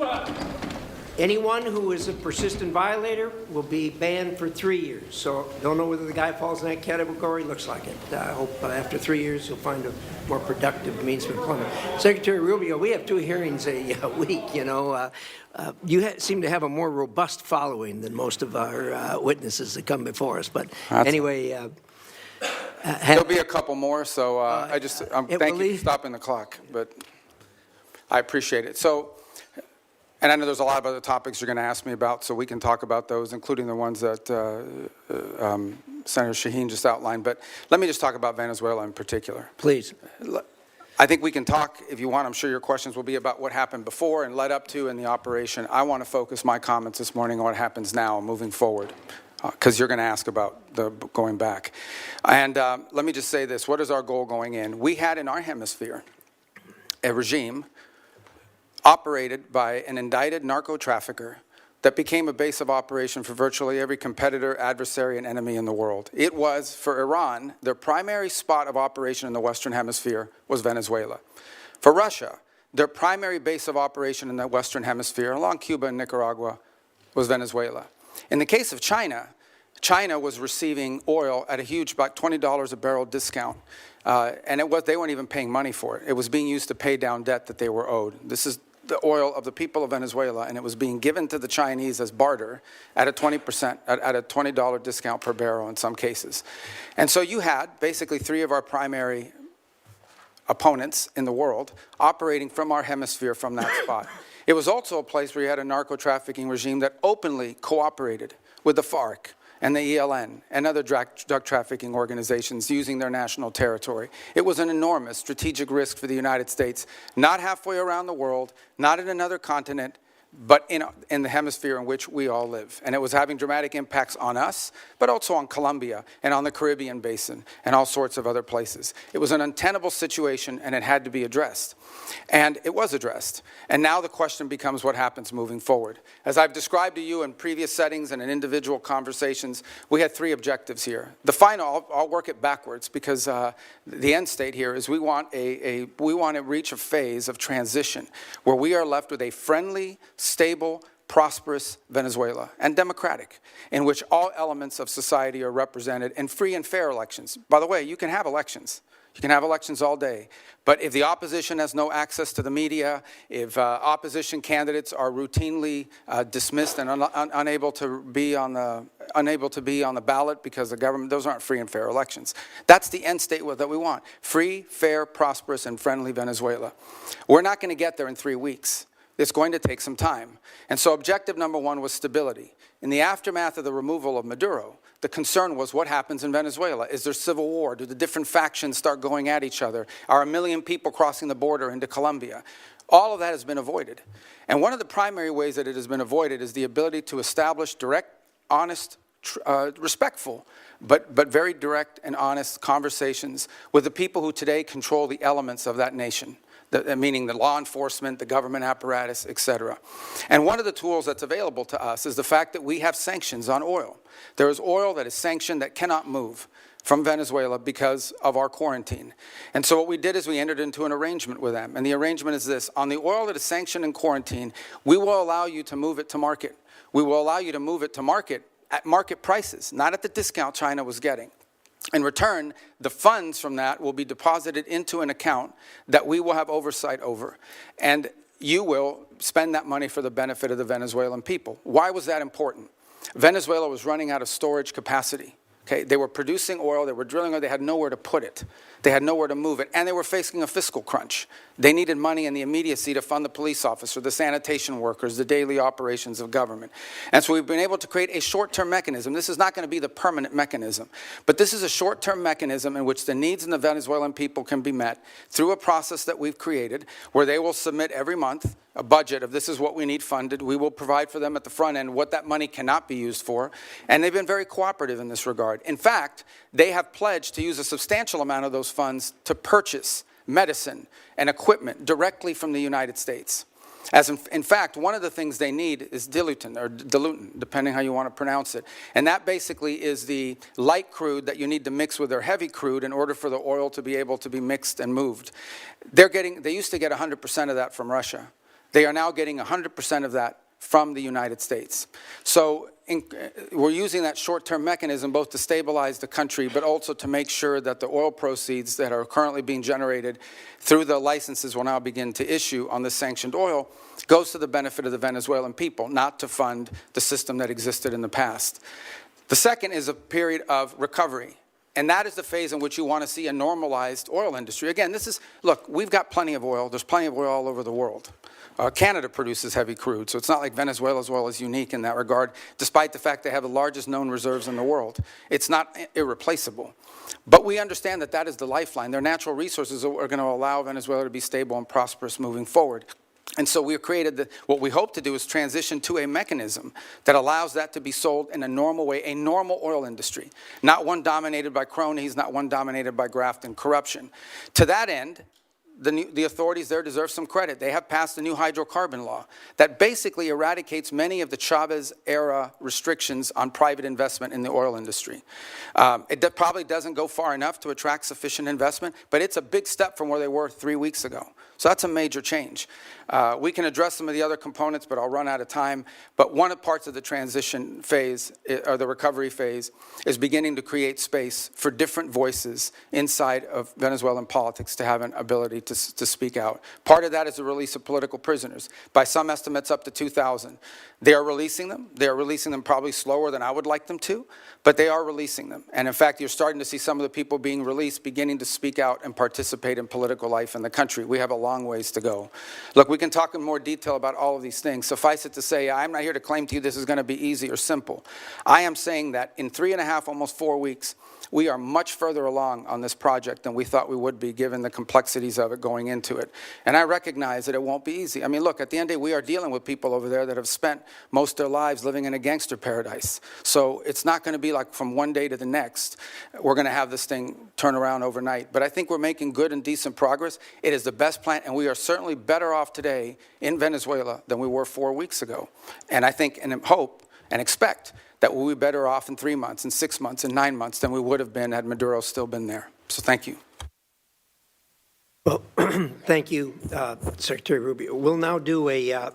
anyone who is a persistent violator will be banned for 3 years. So don't know whether the guy falls in that category. Looks like it. I hope after 3 years you'll find a more productive means of employment. Secretary Rubio, we have 2 hearings a week. You know, you seem to have a more robust following than most of our witnesses that come before us. But anyway. There'll be a couple more, so thank you for stopping the clock, but I appreciate it. So And I know there's a lot of other topics you're going to ask me about, so we can talk about those, including the ones that Senator Shaheen just outlined. But let me just talk about Venezuela in particular. Please. I think we can talk, if you want. I'm sure your questions will be about what happened before and led up to in the operation. I want to focus my comments this morning on what happens now moving forward, because you're going to ask about the going back. And let me just say this. What is our goal going in? We had in our hemisphere a regime operated by an indicted narco-trafficker that became a base of operation for virtually every competitor, adversary, and enemy in the world. It was, for Iran, their primary spot of operation in the Western Hemisphere was Venezuela. For Russia, their primary base of operation in the Western Hemisphere, along Cuba and Nicaragua, was Venezuela. In the case of China, China was receiving oil at a huge, about $20 a barrel discount. And they weren't even paying money for it. It was being used to pay down debt that they were owed. This is the oil of the people of Venezuela, and it was being given to the Chinese as barter at a 20%, at a $20 discount per barrel in some cases. And so you had basically three of our primary opponents in the world operating from our hemisphere from that spot. It was also a place where you had a narco-trafficking regime that openly cooperated with the FARC and the ELN and other drug trafficking organizations using their national territory. It was an enormous strategic risk for the United States, not halfway around the world, not in another continent, but in the hemisphere in which we all live. And it was having dramatic impacts on us, but also on Colombia and on the Caribbean basin and all sorts of other places. It was an untenable situation, and it had to be addressed. And it was addressed. And now the question becomes what happens moving forward. As I've described to you in previous settings and in individual conversations, we had three objectives here. The final, I'll work it backwards, because the end state here is we want to reach a phase of transition where we are left with a friendly, stable, prosperous Venezuela, and democratic, in which all elements of society are represented in free and fair elections. By the way, you can have elections. You can have elections all day. But if the opposition has no access to the media, if opposition candidates are routinely dismissed and unable to be on the ballot because the government, those aren't free and fair elections. That's the end state that we want. Free, fair, prosperous, and friendly Venezuela. We're not going to get there in 3 weeks. It's going to take some time. And so objective number one was stability. In the aftermath of the removal of Maduro, the concern was what happens in Venezuela. Is there civil war? Do the different factions start going at each other? Are 1 million people crossing the border into Colombia? All of that has been avoided. And one of the primary ways that it has been avoided is the ability to establish direct, honest, respectful, but very direct and honest conversations with the people who today control the elements of that nation. Meaning the law enforcement, the government apparatus, et cetera. And one of the tools that's available to us is the fact that we have sanctions on oil. There is oil that is sanctioned that cannot move from Venezuela because of our quarantine. And so what we did is we entered into an arrangement with them. And the arrangement is this: on the oil that is sanctioned and quarantined, we will allow you to move it to market. We will allow you to move it to market at market prices, not at the discount China was getting. In return, the funds from that will be deposited into an account that we will have oversight over. And you will spend that money for the benefit of the Venezuelan people. Why was that important? Venezuela was running out of storage capacity. Okay, they were producing oil, they were drilling oil, they had nowhere to put it. They had nowhere to move it, and they were facing a fiscal crunch. They needed money in the immediacy to fund the police officer, the sanitation workers, the daily operations of government. And so we've been able to create a short-term mechanism. This is not going to be the permanent mechanism, but this is a short-term mechanism in which the needs of the Venezuelan people can be met through a process that we've created where they will submit every month a budget of this is what we need funded. We will provide for them at the front end what that money cannot be used for. And they've been very cooperative in this regard. In fact, they have pledged to use a substantial amount of those funds to purchase medicine and equipment directly from the United States. As in fact, one of the things they need is dilutin, or dilutin, depending how you want to pronounce it. And that basically is the light crude that you need to mix with their heavy crude in order for the oil to be able to be mixed and moved. They used to get 100% of that from Russia. They are now getting 100% of that from the United States. So we're using that short-term mechanism both to stabilize the country, but also to make sure that the oil proceeds that are currently being generated through the licenses we'll now begin to issue on this sanctioned oil goes to the benefit of the Venezuelan people, not to fund the system that existed in the past. The second is a period of recovery. And that is the phase in which you want to see a normalized oil industry. Again, look, we've got plenty of oil. There's plenty of oil all over the world. Canada produces heavy crude, so it's not like Venezuela's oil is unique in that regard, despite the fact they have the largest known reserves in the world. It's not irreplaceable. But we understand that that is the lifeline. Their natural resources are going to allow Venezuela to be stable and prosperous moving forward. And so we have created what we hope to do is transition to a mechanism that allows that to be sold in a normal way, a normal oil industry, not one dominated by cronies, not one dominated by graft and corruption. To that end, the authorities there deserve some credit. They have passed a new hydrocarbon law that basically eradicates many of the Chavez-era restrictions on private investment in the oil industry. It probably doesn't go far enough to attract sufficient investment, but it's a big step from where they were 3 weeks ago. So that's a major change. We can address some of the other components, but I'll run out of time. But one of the parts of the transition phase, or the recovery phase, is beginning to create space for different voices inside of Venezuelan politics to have an ability to speak out. Part of that is the release of political prisoners. By some estimates, up to 2,000. They are releasing them. They are releasing them probably slower than I would like them to, but they are releasing them. And in fact, you're starting to see some of the people being released beginning to speak out and participate in political life in the country. We have a long ways to go. Look, we can talk in more detail about all of these things. Suffice it to say, I'm not here to claim to you this is going to be easy or simple. I am saying that in 3.5, almost 4 weeks, we are much further along on this project than we thought we would be, given the complexities of it going into it. And I recognize that it won't be easy. I mean, look, at the end of the day, we are dealing with people over there that have spent most of their lives living in a gangster paradise. So it's not going to be like from one day to the next, we're going to have this thing turn around overnight. But I think we're making good and decent progress. It is the best plan, and we are certainly better off today in Venezuela than we were 4 weeks ago. And I think and hope and expect that we'll be better off in 3 months, in 6 months, in 9 months than we would have been had Maduro still been there. So thank you. Well, thank you, Secretary Rubio. We'll now do a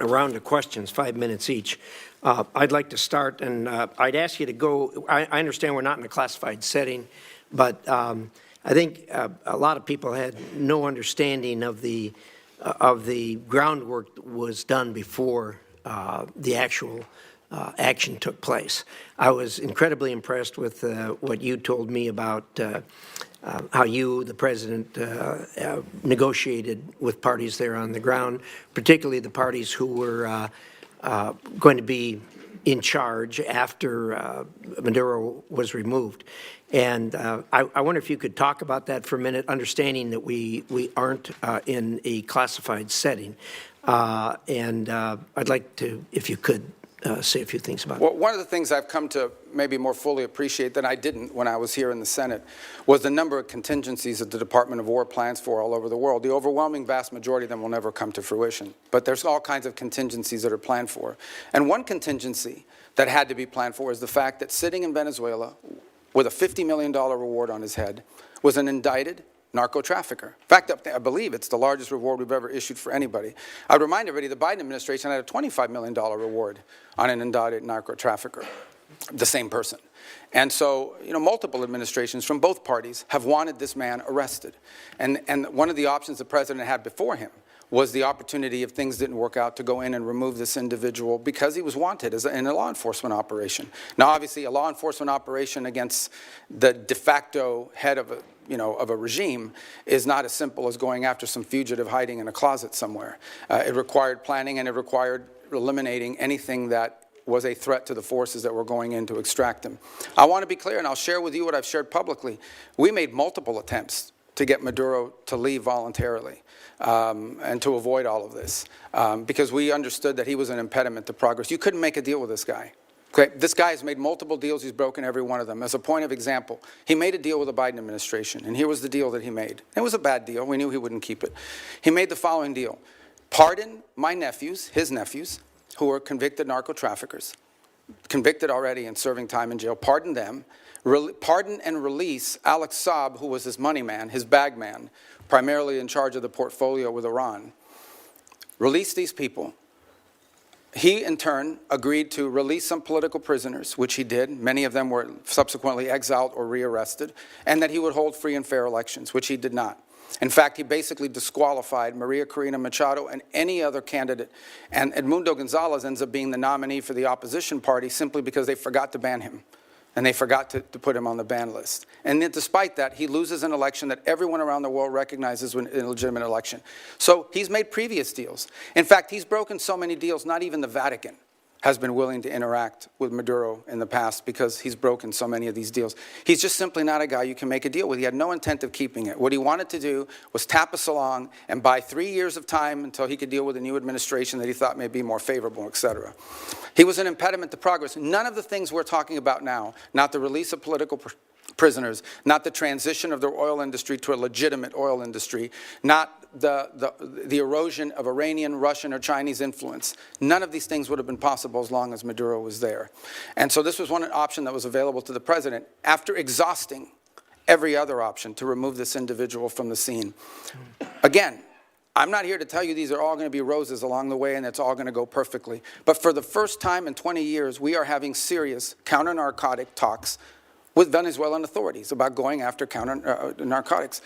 round of questions, 5 minutes each. I'd like to start, and I'd ask you to go. I understand we're not in a classified setting, but I think a lot of people had no understanding of the groundwork that was done before the actual action took place. I was incredibly impressed with what you told me about how you, the president, negotiated with parties there on the ground, particularly the parties who were going to be in charge after Maduro was removed. And I wonder if you could talk about that for a minute, understanding that we aren't in a classified setting. And I'd like to, if you could, say a few things about it. Well, one of the things I've come to maybe more fully appreciate than I didn't when I was here in the Senate was the number of contingencies that the Department of War plans for all over the world. The overwhelming vast majority of them will never come to fruition, but there's all kinds of contingencies that are planned for. And one contingency that had to be planned for is the fact that sitting in Venezuela with a $50 million reward on his head was an indicted narco trafficker. In fact, I believe it's the largest reward we've ever issued for anybody. I'd remind everybody the Biden administration had a $25 million reward on an indicted narco trafficker, the same person. And so, multiple administrations from both parties have wanted this man arrested. And one of the options the president had before him was the opportunity, if things didn't work out, to go in and remove this individual because he was wanted in a law enforcement operation. Now, obviously, a law enforcement operation against the de facto head of a regime is not as simple as going after some fugitive hiding in a closet somewhere. It required planning, and it required eliminating anything that was a threat to the forces that were going in to extract him. I want to be clear, and I'll share with you what I've shared publicly. We made multiple attempts to get Maduro to leave voluntarily and to avoid all of this because we understood that he was an impediment to progress. You couldn't make a deal with this guy. Okay, this guy has made multiple deals. He's broken every one of them. As a point of example, he made a deal with the Biden administration, and here was the deal that he made. It was a bad deal. We knew he wouldn't keep it. He made the following deal. Pardon my nephews, his nephews, who were convicted narco traffickers, convicted already and serving time in jail. Pardon them. Pardon and release Alex Saab, who was his money man, his bag man, primarily in charge of the portfolio with Iran. Release these people. He, in turn, agreed to release some political prisoners, which he did. Many of them were subsequently exiled or rearrested, and that he would hold free and fair elections, which he did not. In fact, he basically disqualified Maria Corina Machado and any other candidate, and Edmundo Gonzalez ends up being the nominee for the opposition party simply because they forgot to ban him. and they forgot to put him on the ban list. And then despite that, he loses an election that everyone around the world recognizes an illegitimate election. So he's made previous deals. In fact, he's broken so many deals, not even the Vatican has been willing to interact with Maduro in the past because he's broken so many of these deals. He's just simply not a guy you can make a deal with. He had no intent of keeping it. What he wanted to do was tap us along and buy 3 years of time until he could deal with a new administration that he thought may be more favorable, et cetera. He was an impediment to progress. None of the things we're talking about now, not the release of political prisoners, not the transition of the oil industry to a legitimate oil industry, not the erosion of Iranian, Russian, or Chinese influence. None of these things would have been possible as long as Maduro was there. And so this was one option that was available to the president after exhausting every other option to remove this individual from the scene. Again, I'm not here to tell you these are all going to be roses along the way and it's all going to go perfectly. But for the first time in 20 years, we are having serious counter-narcotic talks with Venezuelan authorities about going after narcotics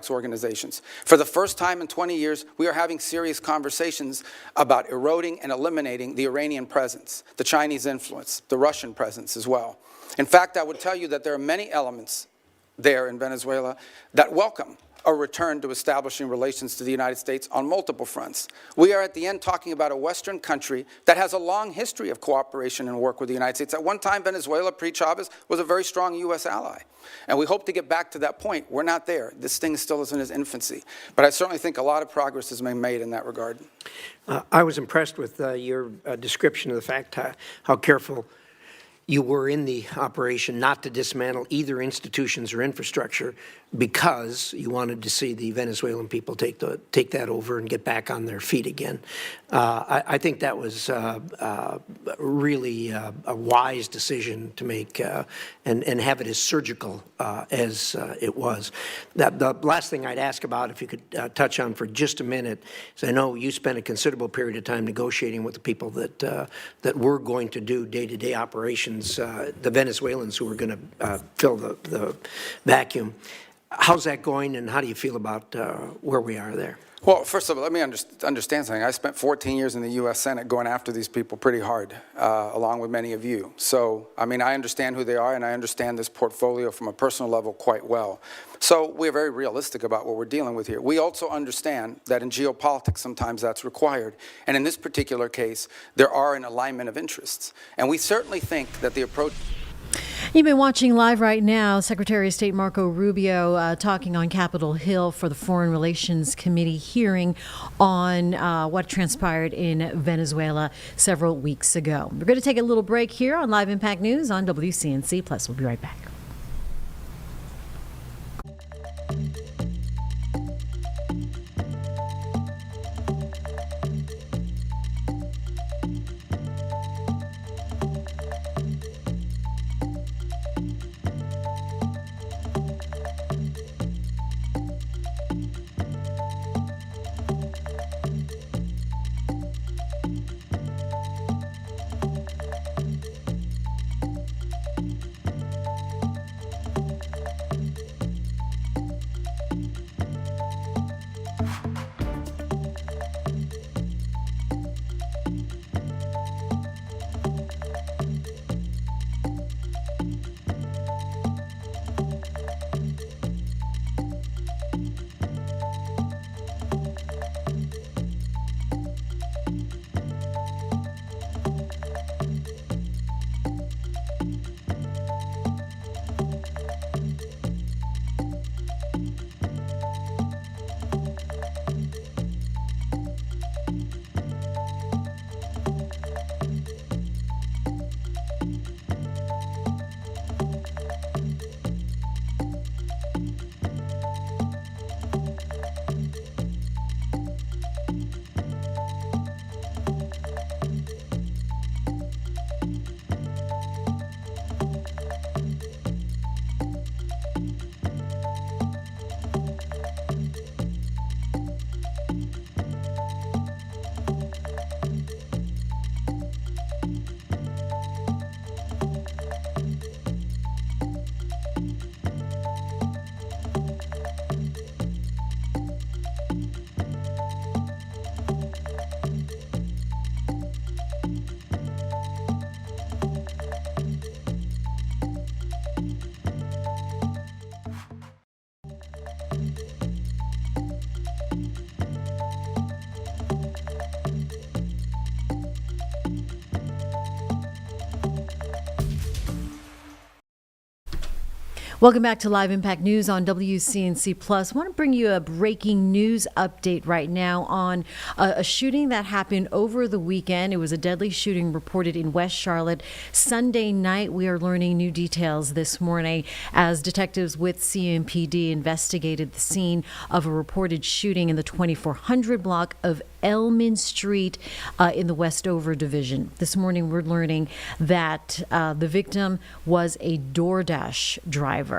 organizations. For the first time in 20 years, we are having serious conversations about eroding and eliminating the Iranian presence, the Chinese influence, the Russian presence as well. In fact, I would tell you that there are many elements there in Venezuela that welcome a return to establishing relations to the United States on multiple fronts. We are at the end talking about a Western country that has a long history of cooperation and work with the United States. At one time, Venezuela, pre-Chavez, was a very strong U.S. ally. And we hope to get back to that point. We're not there. This thing still is in its infancy. But I certainly think a lot of progress has been made in that regard. I was impressed with your description of the fact how careful you were in the operation not to dismantle either institutions or infrastructure because you wanted to see the Venezuelan people take that over and get back on their feet again. I think that was really a wise decision to make and have it as surgical as it was. The last thing I'd ask about, if you could touch on for just a minute, is I know you spent a considerable period of time negotiating with the people that were going to do day-to-day operations, the Venezuelans who were going to fill the vacuum. How's that going, and how do you feel about where we are there? Well, first of all, let me understand something. I spent 14 years in the U.S. Senate going after these people pretty hard, along with many of you. So, I mean, I understand who they are, and I understand this portfolio from a personal level quite well. So we're very realistic about what we're dealing with here. We also understand that in geopolitics, sometimes that's required. And in this particular case, there are an alignment of interests. And we certainly think that the approach... You've been watching live right now Secretary of State Marco Rubio talking on Capitol Hill for the Foreign Relations Committee hearing on what transpired in Venezuela several weeks ago. We're going to take a little break here on Live Impact News on WCNC Plus. We'll be right back. Welcome back to Live Impact News on WCNC Plus. I want to bring you a breaking news update right now on a shooting that happened over the weekend. It was a deadly shooting reported in West Charlotte Sunday night. We are learning new details this morning as detectives with CMPD investigated the scene of a reported shooting in the 2400 block of Elman Street in the Westover division. This morning we're learning that the victim was a DoorDash driver.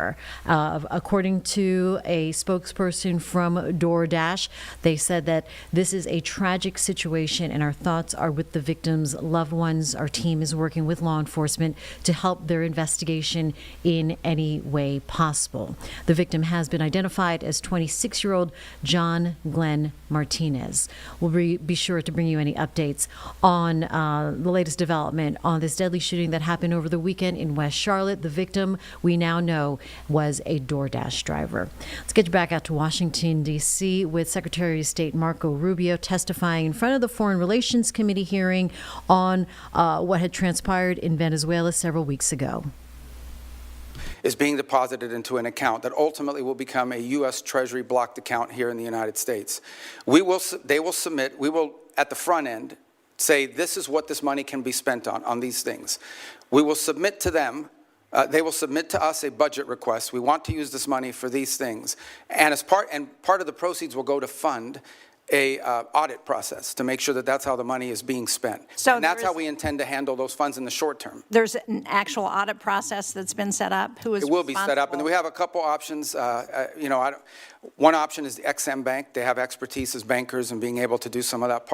According to a spokesperson from DoorDash, they said that this is a tragic situation and our thoughts are with the victim's loved ones. Our team is working with law enforcement to help their investigation in any way possible. The victim has been identified as 26-year-old John Glenn Martinez. We'll be sure to bring you any updates on the latest development on this deadly shooting that happened over the weekend in West Charlotte. The victim, we now know, was a DoorDash driver. Let's get you back out to Washington, D.C. with Secretary of State Marco Rubio testifying in front of the Foreign Relations Committee hearing on what had transpired in Venezuela several weeks ago. Is being deposited into an account that ultimately will become a U.S. Treasury blocked account here in the United States. They will submit, we will at the front end say this is what this money can be spent on these things. We will submit to them, they will submit to us a budget request. We want to use this money for these things. And part of the proceeds will go to fund a audit process to make sure that that's how the money is being spent. So and that's how we intend to handle those funds in the short term. There's an actual audit process that's been set up? Who is It will be set up, and we have a couple options. One option is the XM Bank. They have expertise as bankers and being able to do some of that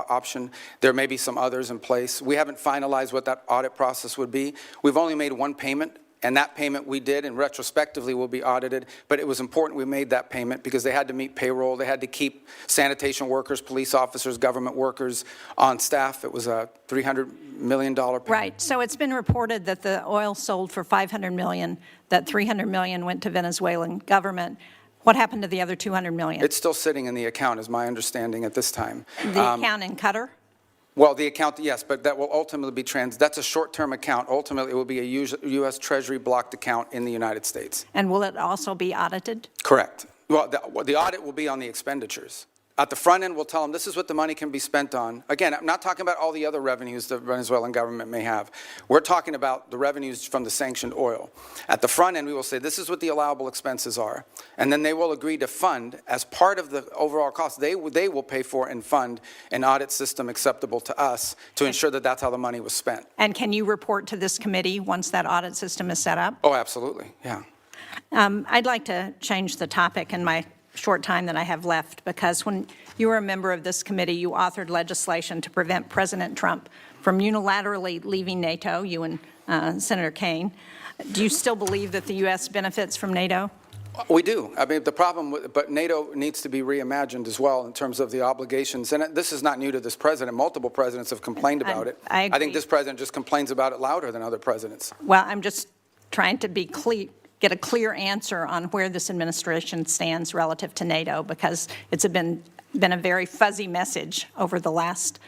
option. There may be some others in place. We haven't finalized what that audit process would be. We've only made one payment. And that payment we did, and retrospectively will be audited, but it was important we made that payment because they had to meet payroll. They had to keep sanitation workers, police officers, government workers on staff. It was a $300 million payment. Right. So it's been reported that the oil sold for $500 million, that $300 million went to Venezuelan government. What happened to the other $200 million? It's still sitting in the account, is my understanding at this time. The account in Qatar? Well, the account, yes, but that will ultimately be that's a short-term account. Ultimately, it will be a U.S. Treasury blocked account in the United States. And will it also be audited? Correct. Well, the audit will be on the expenditures. At the front end, we'll tell them this is what the money can be spent on. Again, I'm not talking about all the other revenues the Venezuelan government may have. We're talking about the revenues from the sanctioned oil. At the front end, we will say this is what the allowable expenses are. And then they will agree to fund, as part of the overall cost, they will pay for and fund an audit system acceptable to us to ensure that that's how the money was spent. And can you report to this committee once that audit system is set up? Oh, absolutely, yeah. I'd like to change the topic in my short time that I have left, because when you were a member of this committee, you authored legislation to prevent President Trump from unilaterally leaving NATO, you and Senator Kaine. Do you still believe that the U.S. benefits from NATO? We do. I mean, the problem, but NATO needs to be reimagined as well in terms of the obligations. And this is not new to this president. Multiple presidents have complained about it. I agree. I think this president just complains about it louder than other presidents. Well, I'm just trying to be clear, get a clear answer on where this administration stands relative to NATO, because it's been a very fuzzy message over the last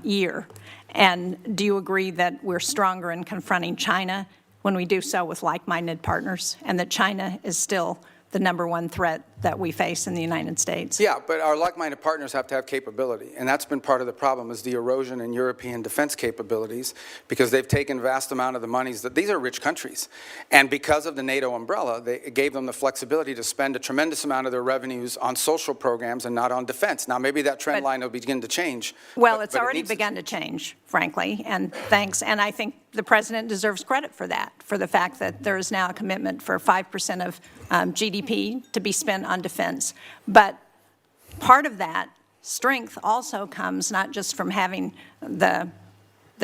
year. And do you agree that we're stronger in confronting China when we do so with like-minded partners, and that China is still the #1 threat that we face in the United States? Yeah, but our like-minded partners have to have capability, and that's been part of the problem, is the erosion in European defense capabilities, because they've taken vast amount of the monies that these are rich countries, and because of the NATO umbrella, it gave them the flexibility to spend a tremendous amount of their revenues on social programs and not on defense. Now, maybe that trend line will begin to change. Well, it's already begun to change, frankly, and thanks. And I think the president deserves credit for that, for the fact that there is now a commitment for 5% of GDP to be spent on defense. But part of that strength also comes not just from having the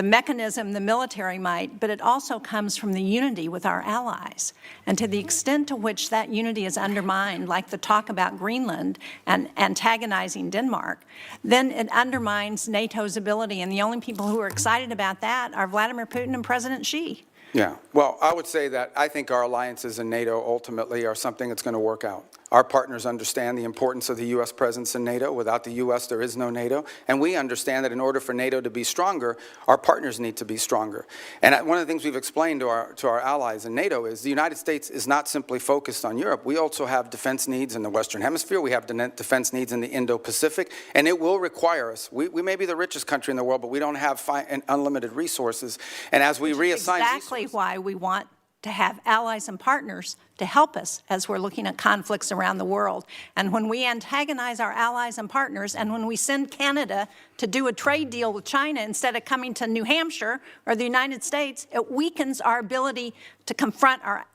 mechanism, the military might, but it also comes from the unity with our allies. And to the extent to which that unity is undermined, like the talk about Greenland and antagonizing Denmark, then it undermines NATO's ability. And the only people who are excited about that are Vladimir Putin and President Xi. Yeah, well, I would say that I think our alliances in NATO ultimately are something that's going to work out. Our partners understand the importance of the U.S. presence in NATO. Without the U.S., there is no NATO. And we understand that in order for NATO to be stronger, our partners need to be stronger. And one of the things we've explained to our allies in NATO is the United States is not simply focused on Europe. We also have defense needs in the Western Hemisphere. We have defense needs in the Indo-Pacific. And it will require us. We may be the richest country in the world, but we don't have unlimited resources. And as we reassign exactly why we want to have allies and partners to help us as we're looking at conflicts around the world. And when we antagonize our allies and partners, and when we send Canada to do a trade deal with China instead of coming to New Hampshire or the United States, it weakens our ability to confront our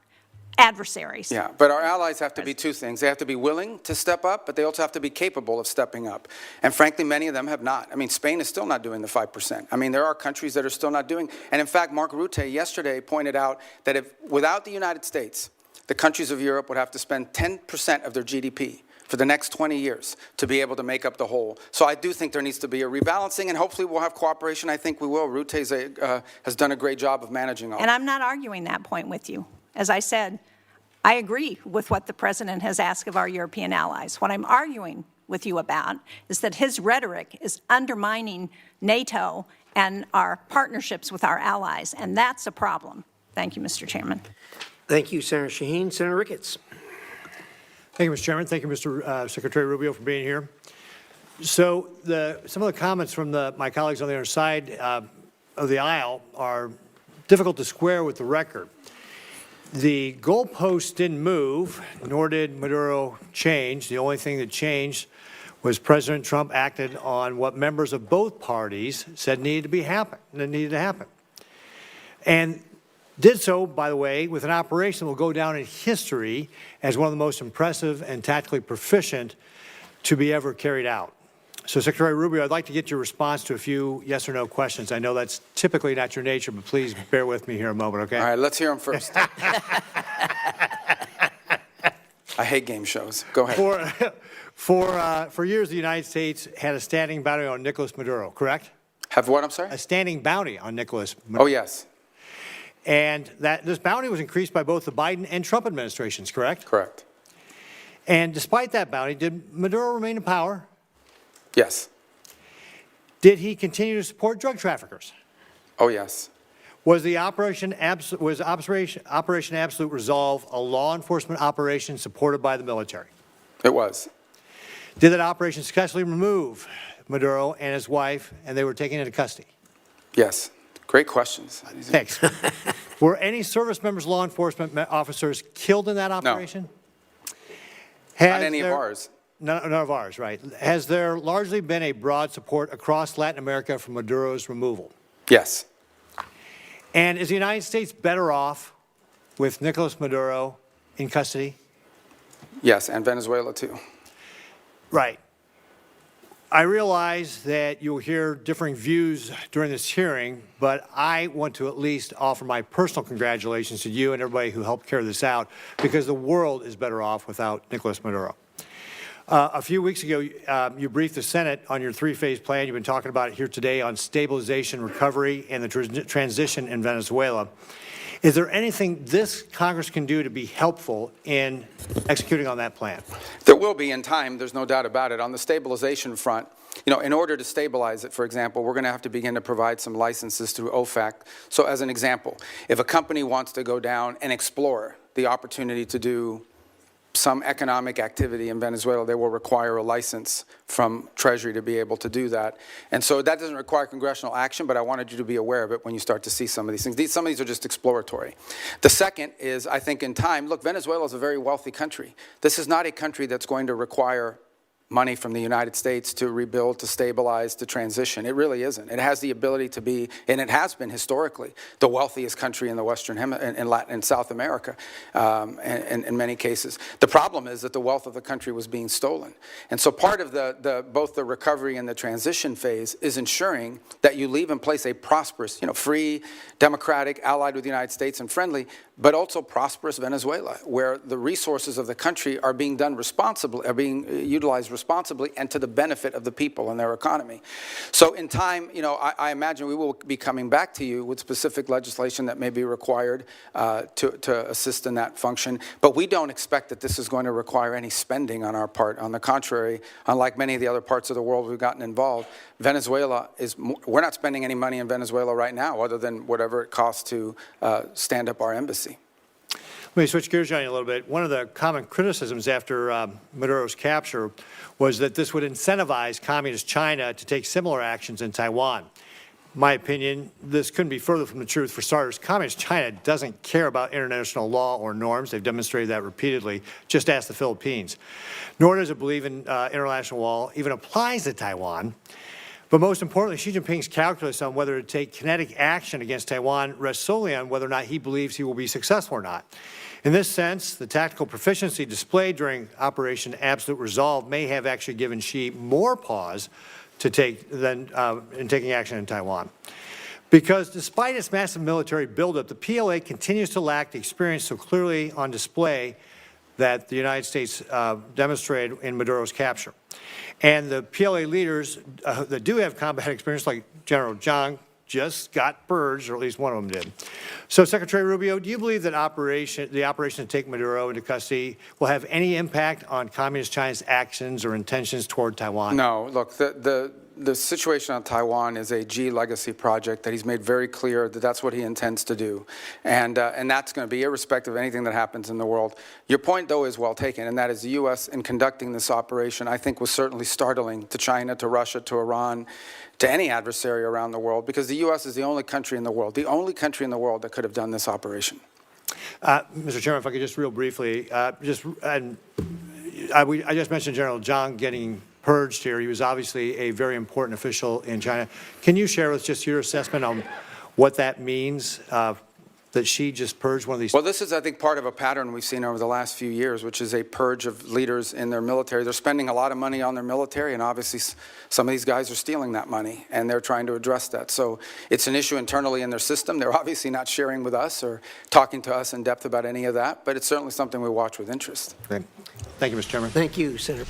adversaries. Yeah, but our allies have to be two things. They have to be willing to step up, but they also have to be capable of stepping up. And frankly, many of them have not. I mean, Spain is still not doing the 5%. I mean, there are countries that are still not doing. And in fact, Mark Rutte yesterday pointed out that if without the United States, the countries of Europe would have to spend 10% of their GDP for the next 20 years to be able to make up the whole. So I do think there needs to be a rebalancing, and hopefully we'll have cooperation. I think we will. Rutte has done a great job of managing all. And I'm not arguing that point with you. As I said, I agree with what the President has asked of our European allies. What I'm arguing with you about is that his rhetoric is undermining NATO and our partnerships with our allies, and that's a problem. Thank you, Mr. Chairman. Thank you, Senator Shaheen. Senator Ricketts. Thank you, Mr. Chairman. Thank you, Mr. Secretary Rubio, for being here. So some of the comments from my colleagues on the other side of the aisle are difficult to square with the record. The goalposts didn't move, nor did Maduro change. The only thing that changed was President Trump acted on what members of both parties said needed to happen. And did so, by the way, with an operation that will go down in history as one of the most impressive and tactically proficient to be ever carried out. So, Secretary Rubio, I'd like to get your response to a few yes or no questions. I know that's typically not your nature, but please bear with me here a moment, okay? All right, let's hear them first. I hate game shows. Go ahead. For years, the United States had a standing bounty on Nicolas Maduro, correct? Have what, I'm sorry? A standing bounty on Nicolas Maduro. Oh, yes. And this bounty was increased by both the Biden and Trump administrations, correct? Correct. And despite that bounty, did Maduro remain in power? Yes. Did he continue to support drug traffickers? Oh, yes. Was Operation Absolute Resolve a law enforcement operation supported by the military? It was. Did that operation successfully remove Maduro and his wife, and they were taken into custody? Yes. Great questions. Thanks. Were any service members, law enforcement officers killed in that operation? No. Not any of ours. None of ours, right. Has there largely been a broad support across Latin America for Maduro's removal? Yes. And is the United States better off with Nicolas Maduro in custody? Yes, and Venezuela too. Right. I realize that you'll hear differing views during this hearing, but I want to at least offer my personal congratulations to you and everybody who helped carry this out, because the world is better off without Nicolas Maduro. A few weeks ago, you briefed the Senate on your three-phase plan. You've been talking about it here today on stabilization, recovery, and the transition in Venezuela. Is there anything this Congress can do to be helpful in executing on that plan? There will be in time. There's no doubt about it. On the stabilization front, in order to stabilize it, for example, we're going to have to begin to provide some licenses through OFAC. So as an example, if a company wants to go down and explore the opportunity to do some economic activity in Venezuela, they will require a license from Treasury to be able to do that. And so that doesn't require congressional action, but I wanted you to be aware of it when you start to see some of these things. Some of these are just exploratory. The second is, I think in time, look, Venezuela is a very wealthy country. This is not a country that's going to require money from the United States to rebuild, to stabilize, to transition. It really isn't. It has the ability to be, and it has been historically, the wealthiest country in the Western Hemisphere, in Latin and South America, in many cases. The problem is that the wealth of the country was being stolen. And so part of both the recovery and the transition phase is ensuring that you leave in place a prosperous, free, democratic, allied with the United States and friendly, but also prosperous Venezuela, where the resources of the country are being done responsibly, are being utilized responsibly and to the benefit of the people and their economy. So in time, you know, I imagine we will be coming back to you with specific legislation that may be required to assist in that function. But we don't expect that this is going to require any spending on our part. On the contrary, unlike many of the other parts of the world we've gotten involved, Venezuela we're not spending any money in Venezuela right now other than whatever it costs to stand up our embassy. Let me switch gears on you a little bit. One of the common criticisms after Maduro's capture was that this would incentivize Communist China to take similar actions in Taiwan. In my opinion, this couldn't be further from the truth. For starters, Communist China doesn't care about international law or norms. They've demonstrated that repeatedly. Just ask the Philippines. Nor does it believe in international law even applies to Taiwan. But most importantly, Xi Jinping's calculus on whether to take kinetic action against Taiwan rests solely on whether or not he believes he will be successful or not. In this sense, the tactical proficiency displayed during Operation Absolute Resolve may have actually given Xi more pause to take than in taking action in Taiwan. Because despite its massive military buildup, the PLA continues to lack the experience so clearly on display that the United States demonstrated in Maduro's capture. And the PLA leaders that do have combat experience, like General Zhang, just got purged, or at least one of them did. So, Secretary Rubio, do you believe that the operation to take Maduro into custody will have any impact on Communist China's actions or intentions toward Taiwan? No. Look, the situation on Taiwan is a Xi legacy project that he's made very clear that that's what he intends to do. And that's going to be irrespective of anything that happens in the world. Your point, though, is well taken, and that is the U.S. in conducting this operation, I think, was certainly startling to China, to Russia, to Iran, to any adversary around the world, because the U.S. is the only country in the world that could have done this operation. Mr. Chairman, if I could just real briefly, I just mentioned General Zhang getting purged here. He was obviously a very important official in China. Can you share with us just your assessment on what that means, that Xi just purged one of these? Well, this is, I think, part of a pattern we've seen over the last few years, which is a purge of leaders in their military. They're spending a lot of money on their military, and obviously some of these guys are stealing that money, and they're trying to address that. So it's an issue internally in their system. They're obviously not sharing with us or talking to us in depth about any of that, but it's certainly something we watch with interest. Okay. Thank you, Mr. Chairman. Thank you, Senator.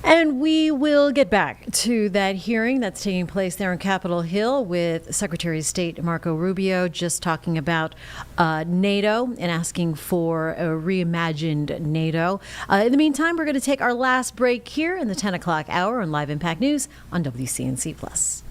And we will get back to that hearing that's taking place there on Capitol Hill with Secretary of State Marco Rubio, just talking about NATO and asking for a reimagined NATO. In the meantime, we're going to take our last break here in the 10 o'clock hour on Live Impact News on WCNC+.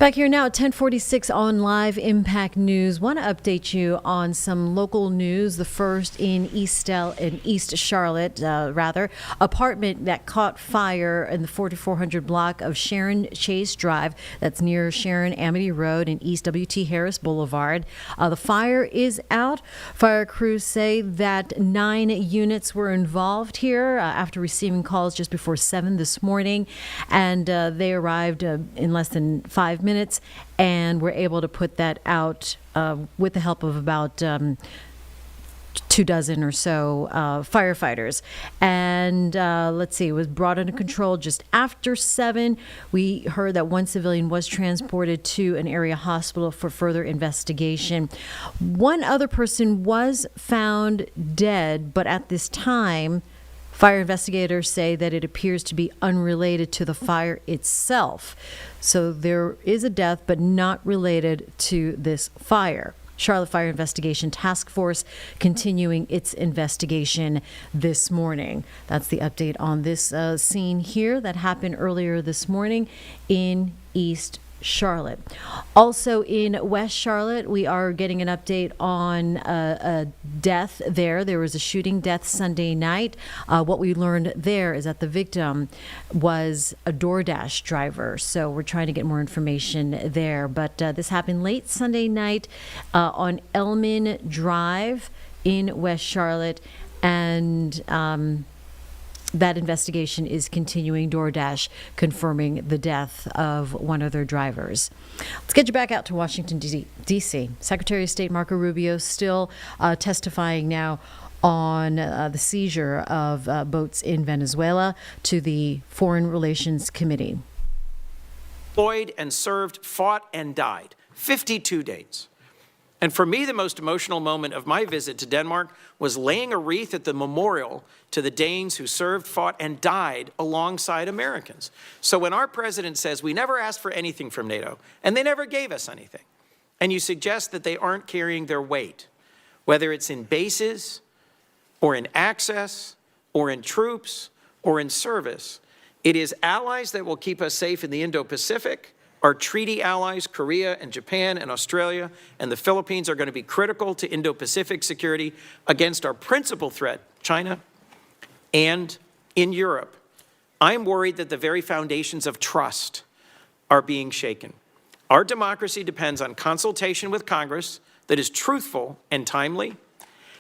Back here now at 1046 on Live Impact News. Want to update you on some local news. The first in East Charlotte, apartment that caught fire in the 4400 block of Sharon Chase Drive. That's near Sharon Amity Road and East W.T. Harris Boulevard. The fire is out. Fire crews say that 9 units were involved here after receiving calls just before 7 this morning, and they arrived in less than 5 minutes and were able to put that out with the help of about 24 or so firefighters. And let's see, it was brought under control just after 7. We heard that one civilian was transported to an area hospital for further investigation. One other person was found dead, but at this time, fire investigators say that it appears to be unrelated to the fire itself. So there is a death, but not related to this fire. Charlotte Fire Investigation Task Force continuing its investigation this morning. That's the update on this scene here that happened earlier this morning in East Charlotte. Also in West Charlotte, we are getting an update on a death there. There was a shooting death Sunday night. What we learned there is that the victim was a DoorDash driver. So we're trying to get more information there. But this happened late Sunday night on Elman Drive in West Charlotte. And that investigation is continuing. DoorDash confirming the death of one of their drivers. Let's get you back out to Washington, D.C. Secretary of State Marco Rubio still testifying now on the seizure of boats in Venezuela to the Foreign Relations Committee. Deployed and served, fought and died. 52 days. And for me, the most emotional moment of my visit to Denmark was laying a wreath at the memorial to the Danes who served, fought, and died alongside Americans. So when our president says we never asked for anything from NATO, and they never gave us anything, and you suggest that they aren't carrying their weight, whether it's in bases, or in access, or in troops, or in service, it is allies that will keep us safe in the Indo-Pacific. Our treaty allies, Korea and Japan and Australia and the Philippines, are going to be critical to Indo-Pacific security against our principal threat, China, and in Europe. I'm worried that the very foundations of trust are being shaken. Our democracy depends on consultation with Congress that is truthful and timely,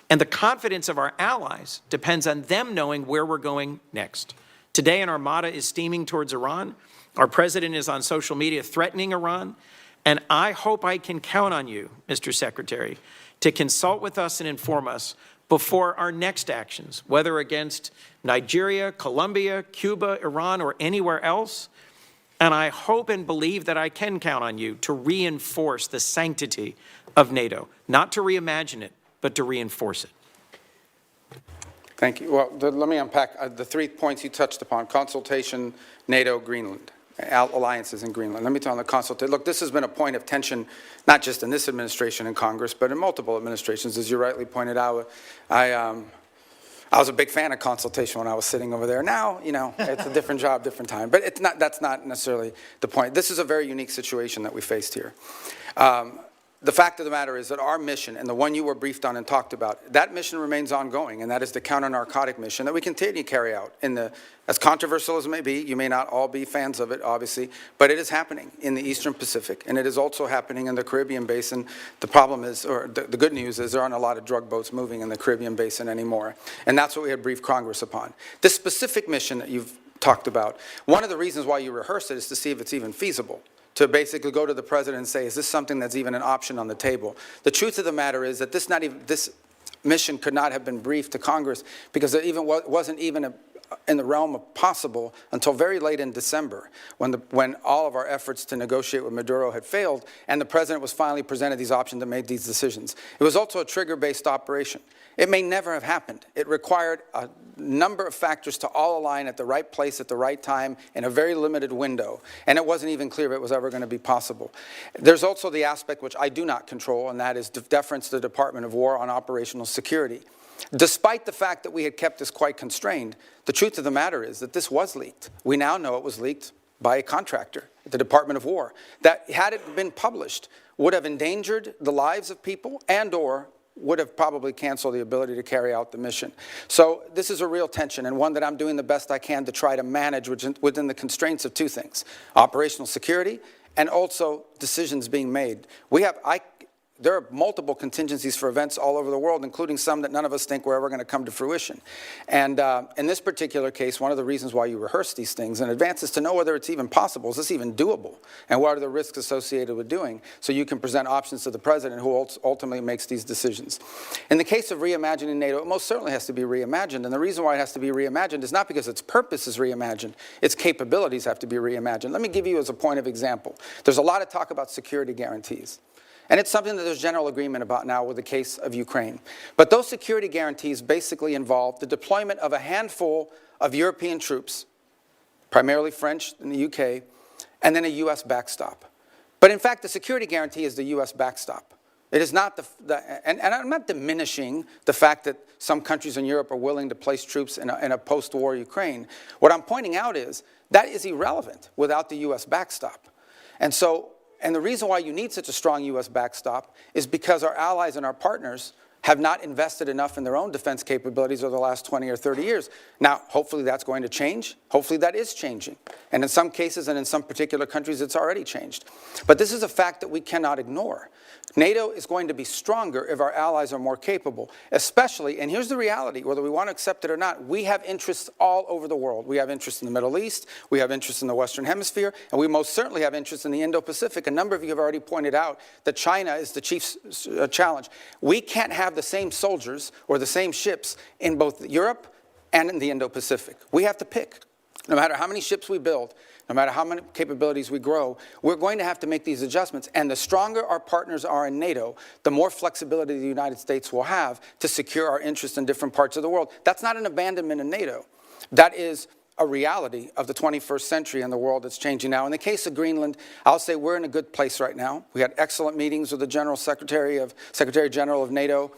and the confidence of our allies depends on them knowing where we're going next. Today, an armada is steaming towards Iran. Our president is on social media threatening Iran, and I hope I can count on you, Mr. Secretary, to consult with us and inform us before our next actions, whether against Nigeria, Colombia, Cuba, Iran, or anywhere else. And I hope and believe that I can count on you to reinforce the sanctity of NATO, not to reimagine it, but to reinforce it. Thank you. Well, let me unpack the 3 points you touched upon: consultation, NATO, Greenland. Alliances in Greenland. Let me tell you on the consultation. Look, this has been a point of tension, not just in this administration and Congress, but in multiple administrations, as you rightly pointed out. I was a big fan of consultation when I was sitting over there. Now, you know, it's a different job, different time. But it's not. That's not necessarily the point. This is a very unique situation that we faced here. The fact of the matter is that our mission, and the one you were briefed on and talked about, that mission remains ongoing, and that is the counter-narcotic mission that we continue to carry out. As controversial as it may be, you may not all be fans of it, obviously, but it is happening in the Eastern Pacific, and it is also happening in the Caribbean Basin. The problem is, or the good news is, there aren't a lot of drug boats moving in the Caribbean Basin anymore, and that's what we had briefed Congress upon. This specific mission that you've talked about, one of the reasons why you rehearse it is to see if it's even feasible, to basically go to the president and say, is this something that's even an option on the table? The truth of the matter is that this mission could not have been briefed to Congress because it wasn't even in the realm of possible until very late in December, when all of our efforts to negotiate with Maduro had failed, and the president was finally presented these options and made these decisions. It was also a trigger-based operation. It may never have happened. It required a number of factors to all align at the right place at the right time in a very limited window, and it wasn't even clear if it was ever going to be possible. There's also the aspect which I do not control, and that is deference to the Department of War on operational security. Despite the fact that we had kept this quite constrained, the truth of the matter is that this was leaked. We now know it was leaked by a contractor at the Department of War that, had it been published, would have endangered the lives of people and or would have probably canceled the ability to carry out the mission. So this is a real tension, and one that I'm doing the best I can to try to manage within the constraints of two things: operational security and also decisions being made. There are multiple contingencies for events all over the world, including some that none of us think were ever going to come to fruition. And in this particular case, one of the reasons why you rehearse these things in advance is to know whether it's even possible, is this even doable, and what are the risks associated with doing, so you can present options to the president who ultimately makes these decisions. In the case of reimagining NATO, it most certainly has to be reimagined, and the reason why it has to be reimagined is not because its purpose is reimagined, its capabilities have to be reimagined. Let me give you as a point of example. There's a lot of talk about security guarantees. And it's something that there's general agreement about now with the case of Ukraine. But those security guarantees basically involve the deployment of a handful of European troops, primarily French in the UK, and then a U.S. backstop. But in fact, the security guarantee is the U.S. backstop. It is not and I'm not diminishing the fact that some countries in Europe are willing to place troops in a post-war Ukraine. What I'm pointing out is that is irrelevant without the U.S. backstop. And the reason why you need such a strong U.S. backstop is because our allies and our partners have not invested enough in their own defense capabilities over the last 20 or 30 years. Now, hopefully that's going to change. Hopefully that is changing. And in some cases and in some particular countries, it's already changed. But this is a fact that we cannot ignore. NATO is going to be stronger if our allies are more capable, especially, and here's the reality, whether we want to accept it or not, we have interests all over the world. We have interests in the Middle East, we have interests in the Western Hemisphere, and we most certainly have interests in the Indo-Pacific. A number of you have already pointed out that China is the chief challenge. We can't have the same soldiers or the same ships in both Europe and in the Indo-Pacific. We have to pick. No matter how many ships we build, no matter how many capabilities we grow, we're going to have to make these adjustments. And the stronger our partners are in NATO, the more flexibility the United States will have to secure our interests in different parts of the world. That's not an abandonment in NATO. That is a reality of the 21st century and the world that's changing now. In the case of Greenland, I'll say we're in a good place right now. We had excellent meetings with the Secretary General of NATO.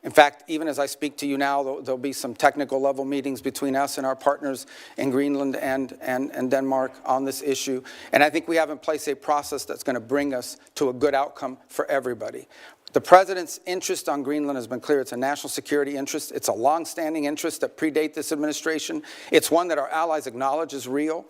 In fact, even as I speak to you now, there'll be some technical level meetings between us and our partners in Greenland and Denmark on this issue. And I think we have in place a process that's going to bring us to a good outcome for everybody. The president's interest on Greenland has been clear. It's a national security interest. It's a long-standing interest that predate this administration. It's one that our allies acknowledge is real.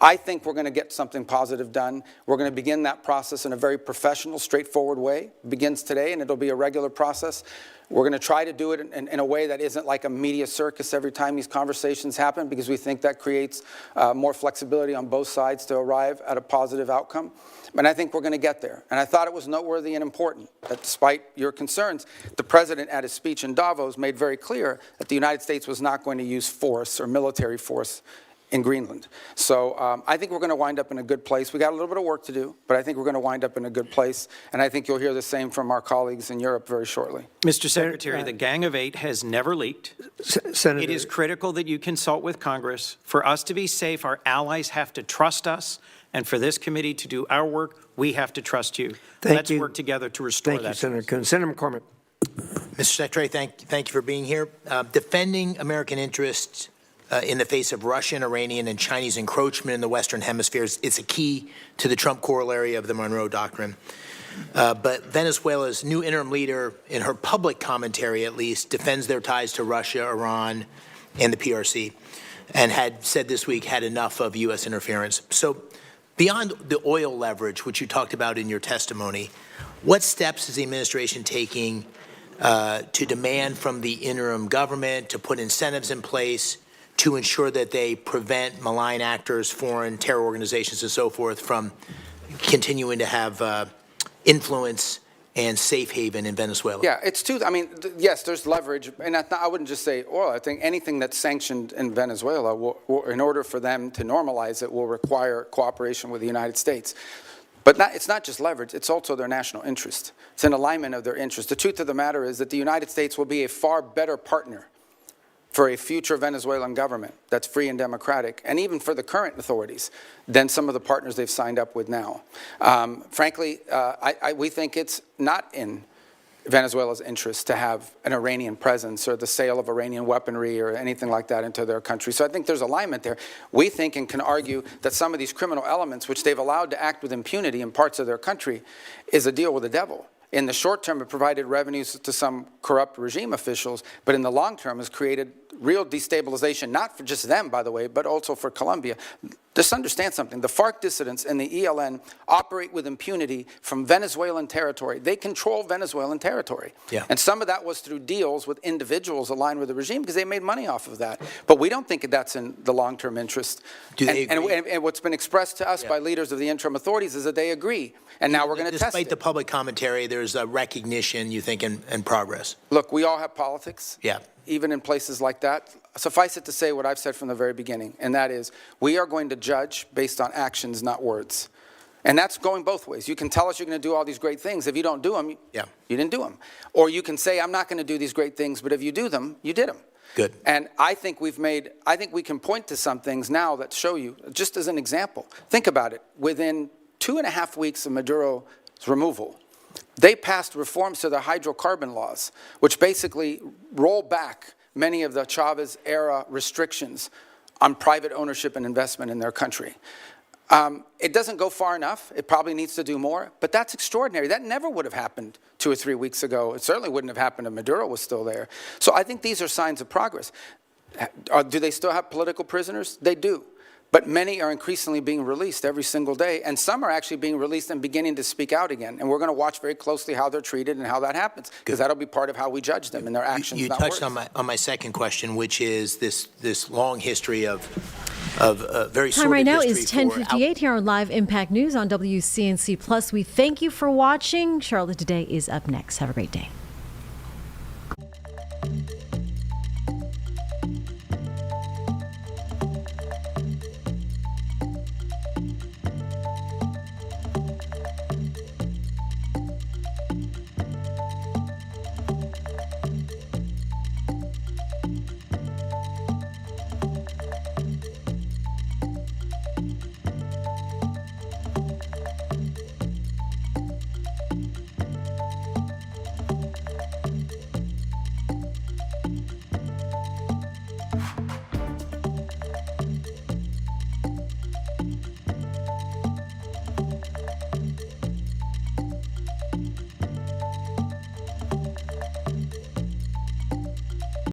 I think we're going to get something positive done. We're going to begin that process in a very professional, straightforward way. It begins today, and it'll be a regular process. We're going to try to do it in a way that isn't like a media circus every time these conversations happen, because we think that creates more flexibility on both sides to arrive at a positive outcome. And I think we're going to get there. And I thought it was noteworthy and important that despite your concerns, the president at his speech in Davos made very clear that the United States was not going to use force or military force in Greenland. So I think we're going to wind up in a good place. We got a little bit of work to do, but I think we're going to wind up in a good place. And I think you'll hear the same from our colleagues in Europe very shortly. Mr. Secretary, the Gang of Eight has never leaked. Senator, it is critical that you consult with Congress. For us to be safe, our allies have to trust us. And for this committee to do our work, we have to trust you. Let's work together to restore that. Thank you, Senator Coons. Senator McCormick. Mr. Secretary, thank you for being here. Defending American interests in the face of Russian, Iranian, and Chinese encroachment in the Western Hemisphere is a key to the Trump corollary of the Monroe Doctrine. But Venezuela's new interim leader, in her public commentary at least, defends their ties to Russia, Iran, and the PRC, and had said this week had enough of U.S. interference. So beyond the oil leverage, which you talked about in your testimony, what steps is the administration taking to demand from the interim government to put incentives in place to ensure that they prevent malign actors, foreign terror organizations, and so forth from continuing to have influence and safe haven in Venezuela? Yeah, it's I mean, yes, there's leverage, and I wouldn't just say oil. I think anything that's sanctioned in Venezuela, will, in order for them to normalize it, will require cooperation with the United States. But it's not just leverage, it's also their national interest. It's an alignment of their interest. The truth of the matter is that the United States will be a far better partner for a future Venezuelan government that's free and democratic, and even for the current authorities, than some of the partners they've signed up with now. Frankly, we think it's not in Venezuela's interest to have an Iranian presence or the sale of Iranian weaponry or anything like that into their country. So I think there's alignment there. We think and can argue that some of these criminal elements, which they've allowed to act with impunity in parts of their country, is a deal with the devil. In the short term, it provided revenues to some corrupt regime officials, but in the long term has created real destabilization, not for just them, by the way, but also for Colombia. Just understand something. The FARC dissidents and the ELN operate with impunity from Venezuelan territory. They control Venezuelan territory. Yeah. And some of that was through deals with individuals aligned with the regime because they made money off of that. But we don't think that's in the long-term interest. Do they agree? And what's been expressed to us by leaders of the interim authorities is that they agree. And now we're going to test it. Despite the public commentary, there's a recognition, you think, and progress. Look, we all have politics. Yeah. Even in places like that. Suffice it to say what I've said from the very beginning, and that is we are going to judge based on actions, not words. And that's going both ways. You can tell us you're going to do all these great things. If you don't do them, you didn't do them. Or you can say, I'm not going to do these great things, but if you do them, you did them. Good. And I think we can point to some things now that show you, just as an example. Think about it. Within 2.5 weeks of Maduro's removal, they passed reforms to the hydrocarbon laws, which basically roll back many of the Chavez-era restrictions on private ownership and investment in their country. It doesn't go far enough. It probably needs to do more, but that's extraordinary. That never would have happened 2 or 3 weeks ago. It certainly wouldn't have happened if Maduro was still there. So I think these are signs of progress. Do they still have political prisoners? They do. But many are increasingly being released every single day, and some are actually being released and beginning to speak out again. And we're going to watch very closely how they're treated and how that happens, because that'll be part of how we judge them and their actions. You touched on my second question, which is this long history of very Time sordid right now history is 10:58 here on Live Impact News on WCNC Plus. We thank you for watching. Charlotte Today is up next. Have a great day.